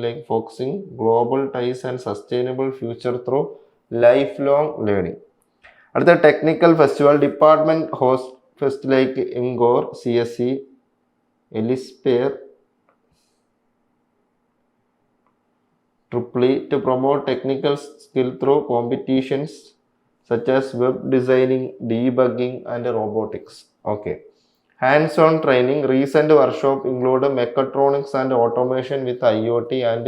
S1: like focusing global ties and sustainable future through life long learning. അടുത്ത technical festival, department host fest like ഇംഗോർ, CSE, എലിസ്പെയർ, ട്രിപ്ലി to promote technical skill through competitions such as web designing, debugging and robotics. Okay. Hands-on training, recent workshop include mechatronics and automation with IoT and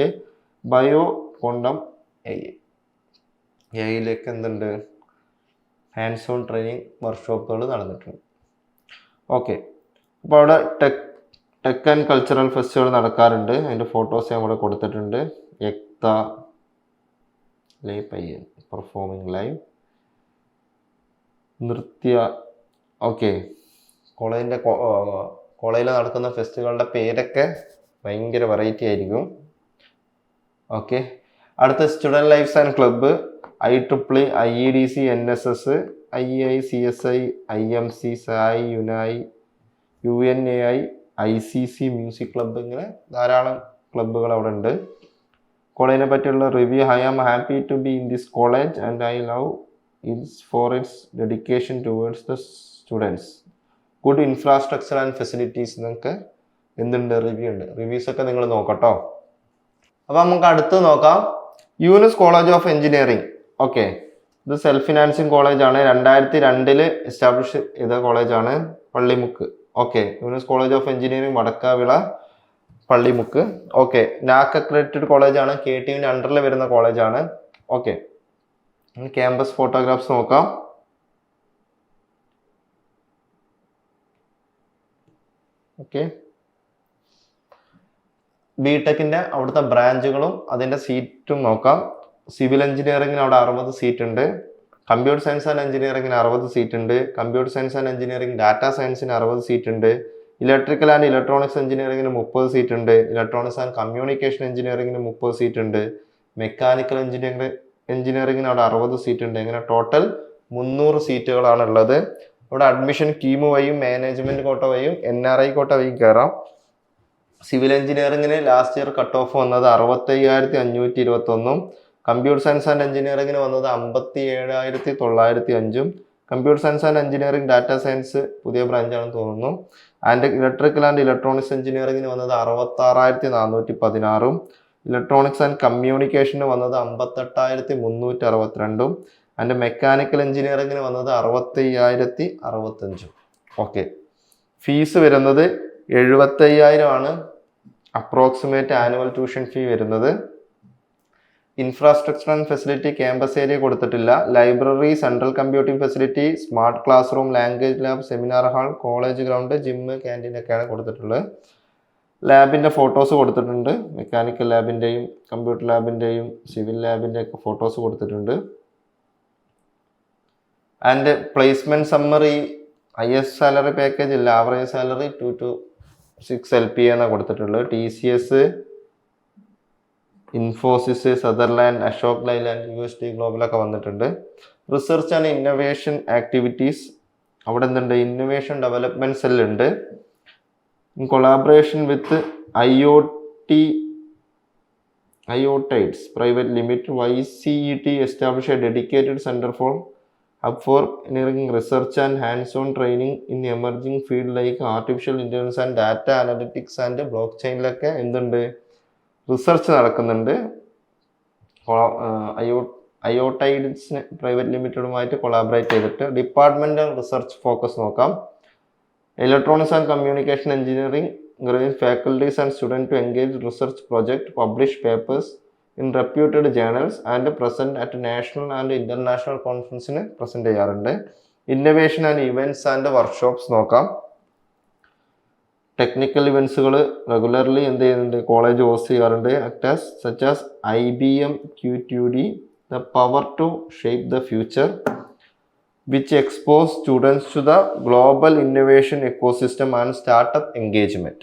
S1: bio-quantum AI. AIയിലേക്ക് എന്തുണ്ട്, ഹാൻഡ്സ് ഓൺ ട്രെയിനിങ് വർക്ക്ഷോപ്പുകൾ നടന്നിട്ടുണ്ട്. ഓക്കെ, അപ്പോൾ അവിടെ ടെക് ആൻഡ് കൾച്ചറൽ ഫെസ്റ്റിവൽ നടക്കാറുണ്ട്. അതിൻ്റെ ഫോട്ടോസ് ഞാൻ ഇവിടെ കൊടുത്തിട്ടുണ്ട്. എക്ത ലൈവ് പയ്യൻ പെർഫോമിംഗ് ലൈവ് നൃത്യ. ഓക്കെ, കോളേജിൽ നടക്കുന്ന ഫെസ്റ്റിവലുകളുടെ പേരൊക്കെ ഭയങ്കര വെറൈറ്റി ആയിരിക്കും. ഓക്കെ, അടുത്ത student lifes and club, IEEE, IEDC, NSS, IEI, CSI, IMC, SAI, UNAI, UNAI, ICC, music club, ഇങ്ങനെ ധാരാളം ക്ലബ്ബുകൾ അവിടെ ഉണ്ട്. കോളേജിനെ പറ്റിയുള്ള review. I am happy to be in this college and I love it for its dedication towards the students. Good infrastructure and facilities എന്നൊക്കെ എന്തുണ്ട്, റിവ്യൂ ഉണ്ട്. റിവ്യൂസൊക്കെ നിങ്ങൾ നോക്കട്ടോ. അപ്പോൾ നമുക്ക് അടുത്ത് നോക്കാം, Younus college of engineering. Okay, ഇത് സെൽഫ് ഫിനാൻസിങ് കോളേജാണ്. 2002 എസ്റ്റാബ്ലിഷ് ചെയ്ത കോളേജാണ്, Pallimukku. Okay, Younus college of engineering Vadakkevila, Pallimukku. Okay, NAAC accredited കോളേജാണ്, KTUവിൻ്റെ അണ്ടറിൽ വരുന്ന കോളേജാണ്. ഓക്കെ, ക്യാമ്പസ് ഫോട്ടോഗ്രാഫ്സ് നോക്കാം. ഓക്കെ, ബിടെക്കിൻ്റെ അവിടുത്തെ ബ്രാഞ്ചുകളും അതിൻ്റെ സീറ്റും നോക്കാം. സിവിൽ എഞ്ചിനീയറിംഗിന് അവിടെ 60 സീറ്റ് ഉണ്ട്. കമ്പ്യൂട്ടർ സയൻസ് ആൻഡ് എഞ്ചിനീയറിംഗിന് 60 സീറ്റ് ഉണ്ട്. Computer science and engineering data സയൻസിന് 60 സീറ്റ് ഉണ്ട്. ഇലക്ട്രിക്കൽ ആൻഡ് ഇലക്ട്രോണിക്സ് എഞ്ചിനീയറിംഗിന് 30 സീറ്റ് ഉണ്ട്. ഇലക്ട്രോണിക്സ് ആൻഡ് കമ്മ്യൂണിക്കേഷൻ എഞ്ചിനീയറിംഗിന് 30 സീറ്റ് ഉണ്ട്. മെക്കാനിക്കൽ എഞ്ചിനീയറിംഗിന് അവിടെ 60 സീറ്റ് ഉണ്ട്. ഇങ്ങനെ ടോട്ടൽ 300 സീറ്റുകളാണ് ഉള്ളത്. ഇവിടെ അഡ്മിഷൻ കീമ് വഴിയും മാനേജ്മെന്റ് കോട്ട വഴിയും NRI കോട്ട വഴിയും കയറാം. സിവിൽ എഞ്ചിനീയറിംഗിന് ലാസ്റ്റ് ഇയർ കട്ട് ഓഫ് വന്നത് 65,521. കമ്പ്യൂട്ടർ സയൻസ് ആൻഡ് എഞ്ചിനീയറിംഗിന് വന്നത് 57,905. Computer science and engineering data science പുതിയ ബ്രാഞ്ചാണെന്ന് തോന്നുന്നു. ആൻഡ് ഇലക്ട്രിക്കൽ ആൻഡ് ഇലക്ട്രോണിക്സ് എഞ്ചിനീയറിംഗിന് വന്നത് 66,416. ഇലക്ട്രോണിക്സ് ആൻഡ് കമ്മ്യൂണിക്കേഷന് വന്നത് 58,362. ആൻഡ് മെക്കാനിക്കൽ എഞ്ചിനീയറിംഗിന് വന്നത് 65,065. ഓക്കെ, ഫീസ് വരുന്നത് 75,000 ആണ് അപ്രോക്സിമേറ്റ് ആനുവൽ ട്യൂഷൻ ഫീ വരുന്നത്. Infrastructure and facility, campus area കൊടുത്തിട്ടില്ല. Library, central computing facility, smart class room, language lab, seminar hall, college ground, gym, canteen ഒക്കെയാണ് കൊടുത്തിട്ടുള്ളത്. ലാബിൻ്റെ ഫോട്ടോസ് കൊടുത്തിട്ടുണ്ട്. മെക്കാനിക്കൽ ലാബിൻ്റെയും കമ്പ്യൂട്ടർ ലാബിൻ്റെയും സിവിൽ ലാബിൻ്റെ ഒക്കെ ഫോട്ടോസ് കൊടുത്തിട്ടുണ്ട്. And placement summary, highest salary package ഇല്ല, ആവറേജ് സാലറി 2 to 6 LPA എന്നാണ് കൊടുത്തിട്ടുള്ളത്. TCS, Infosys, Sutherland, Ashok Leyland, UST ഗ്ലോബലൊക്കെ വന്നിട്ടുണ്ട്. റിസർച്ച് ആൻഡ് ഇന്നോവേഷൻ ആക്ടിവിറ്റീസ്, അവിടെ എന്തുണ്ട്, ഇന്നോവേഷൻ ഡെവലപ്മെൻറ്റ് സെൽ ഉണ്ട്. In collaboration with IoTides private limit, YCET establish a dedicated centre for hub for engineering research and hands on training in emerging field like artificial intelligence and data analytics and ബ്ലോക്ക് ചെയിനിലൊക്കെ എന്തുണ്ട്, റിസർച്ച് നടക്കുന്നുണ്ട്. അയോട്ടൈഡ്സിന് പ്രൈവറ്റ് ലിമിറ്റഡുമായിട്ട് കൊളാബറേറ്റ് ചെയ്തിട്ട്. ഡിപ്പാർട്ട്മെന്റൽ റിസർച്ച് ഫോക്കസ് നോക്കാം. Electronics and communication engineering faculties and students to engage research project, publish papers in reputed journals and present at national and international conferences present ചെയ്യാറുണ്ട്. Innovation and events and workshops നോക്കാം. ടെക്നിക്കൽ ഇവൻറ്റ്സുകൾ റെഗുലർലി എന്ത് ചെയ്യുന്നുണ്ട്, കോളേജ് ഹോസ്റ്റ് ചെയ്യാറുണ്ട്. Actors such as IBM Q2D, the power to shape the future, which expose students to the global innovation ecosystem and startup engagement.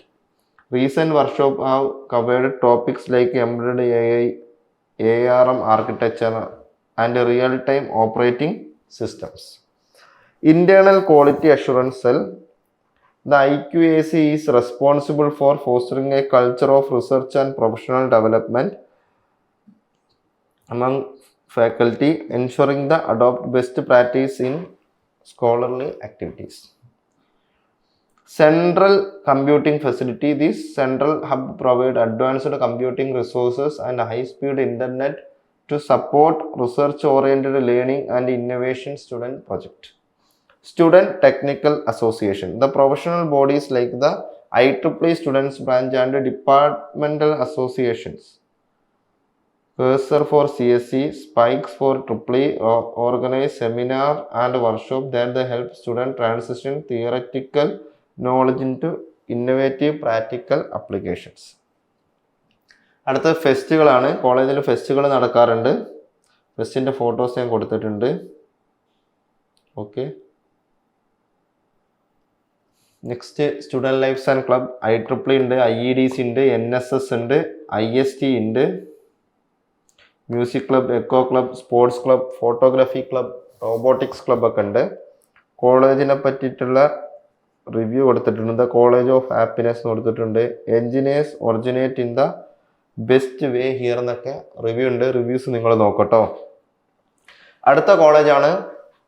S1: Recent workshops have covered topics like embedded AI, ARM architecture, and real-time operating systems. Internal Quality Assurance Cell. The IQAC is responsible for fostering a culture of research and professional development among faculty, ensuring the adopt best practice in scholarly activities. Central Computing Facility. This central hub provides advanced computing resources and high-speed internet to support research-oriented learning and innovation student project. Student Technical Association. The professional bodies like the IEEE Students Branch and departmental associations. Cursor for CSE, Spikes for EEE organize seminar and workshop that they help students transition theoretical knowledge into innovative practical applications. അടുത്ത ഫെസ്റ്റുകളാണ്. കോളേജിൽ ഫെസ്റ്റുകൾ നടക്കാറുണ്ട്. ഫെസ്റ്റിൻ്റെ ഫോട്ടോസ് ഞാൻ കൊടുത്തിട്ടുണ്ട്. Okay, next student lifes and club. IEEE ഉണ്ട്, IEDC ഉണ്ട്, NSS ഉണ്ട്, IST ഉണ്ട്, music club, eco club, sports club, photography club, robotics club ഒക്കെ ഉണ്ട്. കോളേജിനെ പറ്റിയിട്ടുള്ള റിവ്യൂ കൊടുത്തിട്ടുണ്ട്. ദ കോളേജ് ഓഫ് ഹാപ്പിനെസ് കൊടുത്തിട്ടുണ്ട്. Engineers originate in the best way here എന്നൊക്കെ റിവ്യൂ ഉണ്ട്. റിവ്യൂസ് നിങ്ങൾ നോക്കട്ടോ. അടുത്ത കോളേജാണ്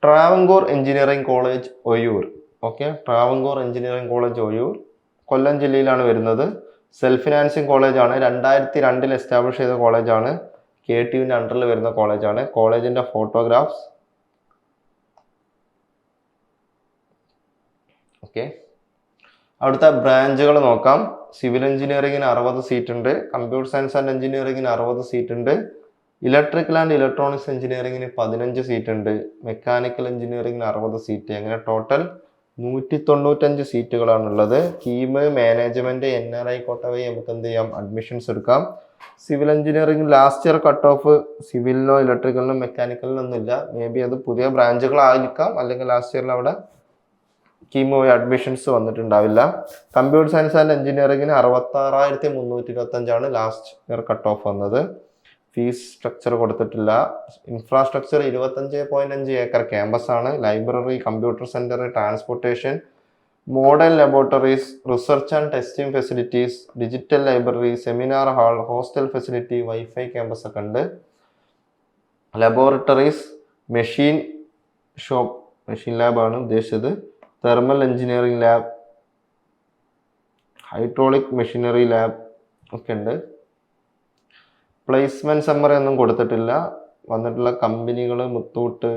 S1: Travancore engineering college Oyoor. Okay, Travancore engineering college Oyoor Kollam ജില്ലയിലാണ് വരുന്നത്. സെൽഫ് ഫിനാൻസിങ് കോളേജാണ്. 2002 എസ്റ്റാബ്ലിഷ് ചെയ്ത കോളേജാണ്. KTUവിൻ്റെ അണ്ടറിൽ വരുന്ന കോളേജാണ്. കോളേജിൻ്റെ ഫോട്ടോഗ്രാഫ്സ്. ഓക്കെ, അവിടുത്തെ ബ്രാഞ്ചുകൾ നോക്കാം. സിവിൽ എഞ്ചിനീയറിംഗിന് 60 സീറ്റ് ഉണ്ട്. കമ്പ്യൂട്ടർ സയൻസ് ആൻഡ് എഞ്ചിനീയറിംഗിന് 60 സീറ്റ് ഉണ്ട്. ഇലക്ട്രിക്കൽ ആൻഡ് ഇലക്ട്രോണിക്സ് എഞ്ചിനീയറിംഗിന് 15 സീറ്റ് ഉണ്ട്. മെക്കാനിക്കൽ എഞ്ചിനീയറിംഗിന് 60 സീറ്റ്. അങ്ങനെ ടോട്ടൽ 195 സീറ്റുകളാണുള്ളത്. കീം, മാനേജ്മെൻറ്റ്, NRI കോട്ട വഴി നമുക്ക് എന്ത് ചെയ്യാം, അഡ്മിഷൻസ് എടുക്കാം. Civil engineering last year cut off സിവിലിനോ ഇലക്ട്രിക്കലിനോ മെക്കാനിക്കലിനോ ഒന്നുമില്ല. മേ ബി അത് പുതിയ ബ്രാഞ്ചുകളായിരിക്കാം, അല്ലെങ്കിൽ ലാസ്റ്റ് ഇയറിൽ അവിടെ കീമോ അഡ്മിഷൻസ് വന്നിട്ടുണ്ടാവില്ല. കമ്പ്യൂട്ടർ സയൻസ് ആൻഡ് എഞ്ചിനീയറിംഗിന് 66,325 ലാസ്റ്റ് ഇയർ കട്ട് ഓഫ് വന്നത്. ഫീസ് സ്ട്രക്ചർ കൊടുത്തിട്ടില്ല. ഇൻഫ്രാസ്ട്രക്ചർ 25.5 ഏക്കർ ക്യാമ്പസ് ആണ്. Library, computer centre, transportation, modern laboratories, research and testing facilities, digital library, seminar hall, hostel facility, wifi campus ഒക്കെ ഉണ്ട്. ലബോറട്ടറീസ്, മെഷീൻ ഷോപ്പ്, മെഷീൻ ലാബാണ് ഉദ്ദേശിച്ചത്. Thermal engineering lab, hydraulic machinery lab ഒക്കെ ഉണ്ട്. പ്ലേസ്മെന്റ് സമ്മറി ഒന്നും കൊടുത്തിട്ടില്ല. വന്നിട്ടുള്ള കമ്പനികൾ Muthoot,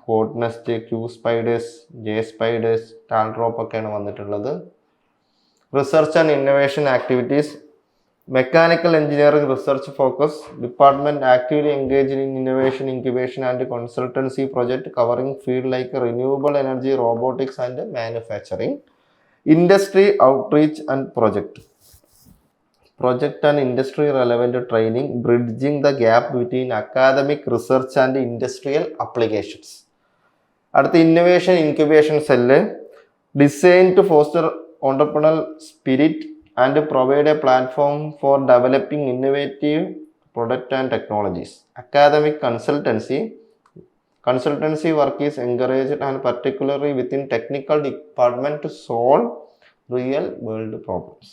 S1: Codenest, QSpiders, J spiders, Talrop ഒക്കെയാണ് വന്നിട്ടുള്ളത്. Research and innovation activities. Mechanical engineering research focus. Department actively engaged in innovation, incubation and consultancy project covering field like renewable energy, robotics and manufacturing. Industry outreach and project and industry relevant training, bridging the gap between academic research and industrial applications. അടുത്ത innovation incubation cell. Design to foster entrepreneurial spirit and provide a platform for developing innovative product and technologies. Academic consultancy work is encouraged and particularly within technical department to solve real world problems.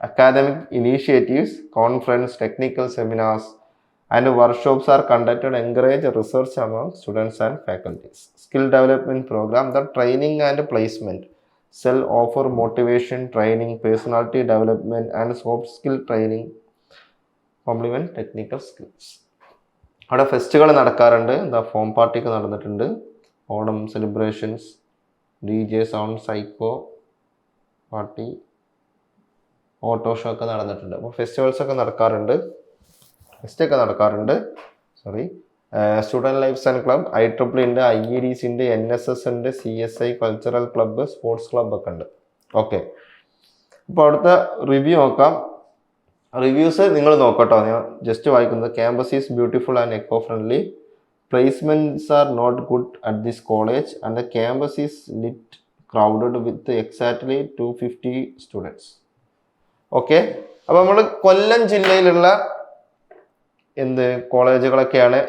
S1: Academic initiatives, conference, technical seminars and workshops are conducted, encourage research among students and faculties. Skill development program. The training and placement cell offer motivation training, personality development and soft skill training complement technical skills. അവിടെ ഫെസ്റ്റുകൾ നടക്കാറുണ്ട്. എന്താ ഫോം പാർട്ടിയൊക്കെ നടന്നിട്ടുണ്ട്. Onam celebrations, DJ sound psycho party, auto show ഒക്കെ നടന്നിട്ടുണ്ട്. അപ്പോൾ ഫെസ്റ്റിവൽസ് ഒക്കെ നടക്കാറുണ്ട്. ഫെസ്റ്റൊക്കെ നടക്കാറുണ്ട്. Student lifes and club, IEEE ഉണ്ട്, IEDC ഉണ്ട്, NSS ഉണ്ട്, CSI cultural club, sports club ഒക്കെ ഉണ്ട്. ഓക്കെ, അപ്പോൾ അവിടുത്തെ റിവ്യൂ നോക്കാം. റിവ്യൂസ് നിങ്ങൾ നോക്കട്ടോ, ഞാൻ ജസ്റ്റ് വായിക്കുന്നത്. Campus is beautiful and eco friendly. Placements are not good at this college and the campus is lit crowded with exactly 250 students. Okay, അപ്പോൾ നമ്മൾ കൊല്ലം ജില്ലയിലുള്ള കോളേജുകളൊക്കെയാണ്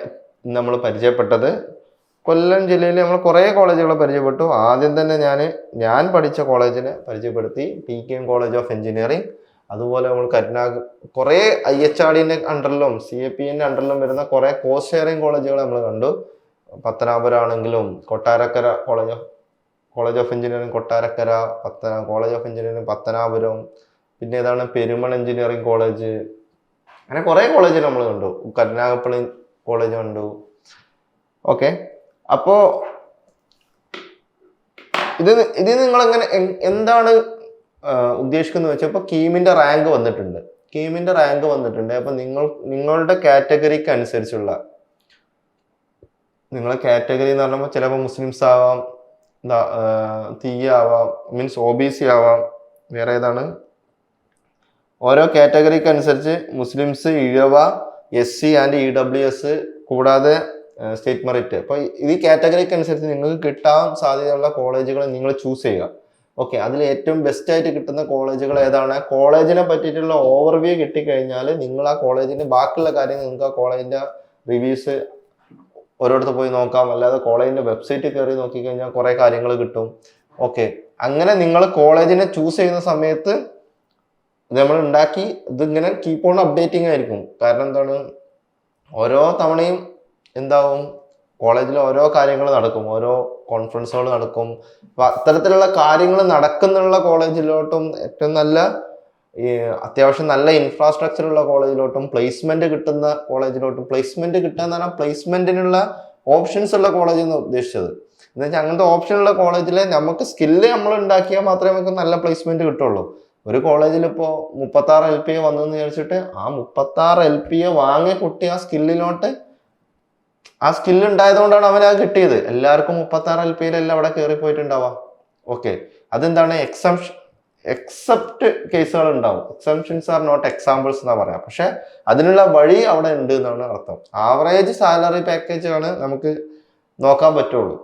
S1: നമ്മൾ പരിചയപ്പെട്ടത്. കൊല്ലം ജില്ലയിൽ നമ്മൾ കുറേ കോളേജുകളെ പരിചയപ്പെട്ടു. ആദ്യം തന്നെ ഞാൻ പഠിച്ച കോളേജിനെ പരിചയപ്പെടുത്തി, TKM കോളേജ് ഓഫ് എഞ്ചിനീയറിംഗ്. അതുപോലെ നമ്മൾ കുറേ IHRDന്റെ അണ്ടറിലും CAPന്റെ അണ്ടറിലും വരുന്ന കുറേ കോസ്റ്റ് ഷെയറിംഗ് കോളേജുകൾ നമ്മൾ കണ്ടു. പത്തനാപുരം ആണെങ്കിലും Kottarakkara college of engineering Kottarakkara, college of engineering Pathanapuram, പിന്നെ ഏതാണ് പെരുമൺ എഞ്ചിനീയറിംഗ് കോളേജ്, അങ്ങനെ കുറേ കോളേജ് നമ്മൾ കണ്ടു. കരുനാഗപ്പള്ളി കോളേജ് കണ്ടു. ഓക്കെ, അപ്പോൾ ഇത് നിങ്ങളെങ്ങനെ എന്താണ് ഉദ്ദേശിക്കുന്നത് വെച്ചാൽ, ഇപ്പോൾ കീമിന്റെ റാങ്ക് വന്നിട്ടുണ്ട്. അപ്പോൾ നിങ്ങളുടെ കാറ്റഗറിക്ക് അനുസരിച്ചുള്ള, നിങ്ങളെ കാറ്റഗറി എന്ന് പറയുമ്പോൾ ചിലപ്പോൾ മുസ്ലിംസ് ആവാം, തീയ ആവാം, മീൻസ് OBC ആവാം, വേറെ ഏതാണ്, ഓരോ കാറ്റഗറിക്ക് അനുസരിച്ച് മുസ്ലിംസ്, ഇഴവ, SC ആൻഡ് EWS കൂടാതെ സ്റ്റേറ്റ് മെറിറ്റ്. അപ്പോൾ ഈ കാറ്റഗറിക്ക് അനുസരിച്ച് നിങ്ങൾക്ക് കിട്ടാൻ സാധ്യതയുള്ള കോളേജുകൾ നിങ്ങൾ ചൂസ് ചെയ്യുക. ഓക്കെ, അതിൽ ഏറ്റവും ബെസ്റ്റ് ആയിട്ട് കിട്ടുന്ന കോളേജുകൾ ഏതാണ്, കോളേജിനെ പറ്റിയിട്ടുള്ള ഓവർവ്യൂ കിട്ടിക്കഴിഞ്ഞാൽ നിങ്ങൾ ആ കോളേജിന്റെ ബാക്കിയുള്ള കാര്യങ്ങൾ നിങ്ങൾക്ക് ആ കോളേജിന്റെ റിവ്യൂസ് ഓരോരുത്തർ പോയി നോക്കാം. അല്ലാതെ കോളേജിന്റെ വെബ്സൈറ്റിൽ കയറി നോക്കിക്കഴിഞ്ഞാൽ കുറേ കാര്യങ്ങൾ കിട്ടും. ഓക്കെ, അങ്ങനെ നിങ്ങൾ കോളേജിനെ ചൂസ് ചെയ്യുന്ന സമയത്ത് നമ്മൾ ഉണ്ടാക്കി ഇതിങ്ങനെ കീപ്പ് ഓൺ അപ്ഡേറ്റിംഗ് ആയിരിക്കും. കാരണം എന്താണ്, ഓരോ തവണയും എന്താവും, കോളേജിൽ ഓരോ കാര്യങ്ങൾ നടക്കും, ഓരോ കോൺഫറൻസുകൾ നടക്കും. അപ്പൊ അത്തരത്തിലുള്ള കാര്യങ്ങൾ നടക്കുന്നുള്ള കോളേജിലോട്ടും ഏറ്റവും നല്ല അത്യാവശ്യം നല്ല ഇൻഫ്രാസ്ട്രക്ചർ ഉള്ള കോളേജിലോട്ടും പ്ലേസ്മെന്റ് കിട്ടുന്ന കോളേജിലോട്ടും, പ്ലേസ്മെന്റ് കിട്ടുക എന്ന് പറഞ്ഞാൽ പ്ലേസ്മെന്റിനുള്ള ഓപ്ഷൻസ് ഉള്ള കോളേജ് എന്ന് ഉദ്ദേശിച്ചത്. എന്ന് വെച്ചാൽ അങ്ങനത്തെ ഓപ്ഷൻ ഉള്ള കോളേജിൽ നമുക്ക് സ്കില്ല് നമ്മൾ ഉണ്ടാക്കിയാൽ മാത്രമേ നമുക്ക് നല്ല പ്ലേസ്മെന്റ് കിട്ടുള്ളൂ. ഒരു കോളേജിൽ ഇപ്പോൾ 36 LPA വന്നെന്ന് വിചാരിച്ചിട്ട് ആ 36 LPA വാങ്ങിയ കുട്ടി ആ സ്കില്ലിലോട്ട്, ആ സ്കില്ല് ഉണ്ടായതുകൊണ്ടാണ് അവൻ അത് കിട്ടിയത്. എല്ലാവർക്കും 36 LPA അവിടെ കയറി പോയിട്ടുണ്ടാവാം. ഓക്കെ, അതെന്താണ്, എക്സെപ്റ്റ് കേസുകൾ ഉണ്ടാവും. എക്സംഷൻസ് ആർ നോട്ട് എക്സാമ്പിൾസ് എന്നാ പറയാം. പക്ഷെ അതിനുള്ള വഴി അവിടെ ഉണ്ട് എന്നാണ് അർത്ഥം. ആവറേജ് സാലറി പാക്കേജ് ആണ് നമുക്ക് നോക്കാൻ പറ്റുള്ളൂ.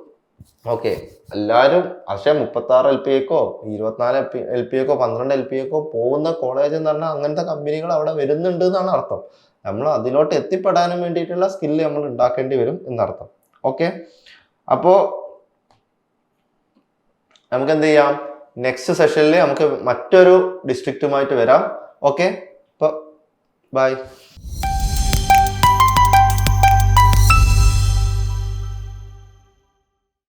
S1: ഓക്കെ, എല്ലാവരും പക്ഷെ 36 LPAക്കോ 24 LPAക്കോ 12 LPAക്കോ പോകുന്ന കോളേജ് എന്ന് പറഞ്ഞാൽ അങ്ങനത്തെ കമ്പനികൾ അവിടെ വരുന്നുണ്ട് എന്നാണ് അർത്ഥം. നമ്മൾ അതിലോട്ട് എത്തിപ്പെടാനും വേണ്ടിയിട്ടുള്ള സ്കില്ല് നമ്മൾ ഉണ്ടാക്കേണ്ടി വരും എന്നർത്ഥം. ഓക്കെ, അപ്പോൾ നമുക്ക് എന്ത് ചെയ്യാം, നെക്സ്റ്റ് സെഷനിൽ നമുക്ക് മറ്റൊരു ഡിസ്ട്രിക്റ്റുമായിട്ട് വരാം. ഓക്കെ, അപ്പോൾ ബൈ.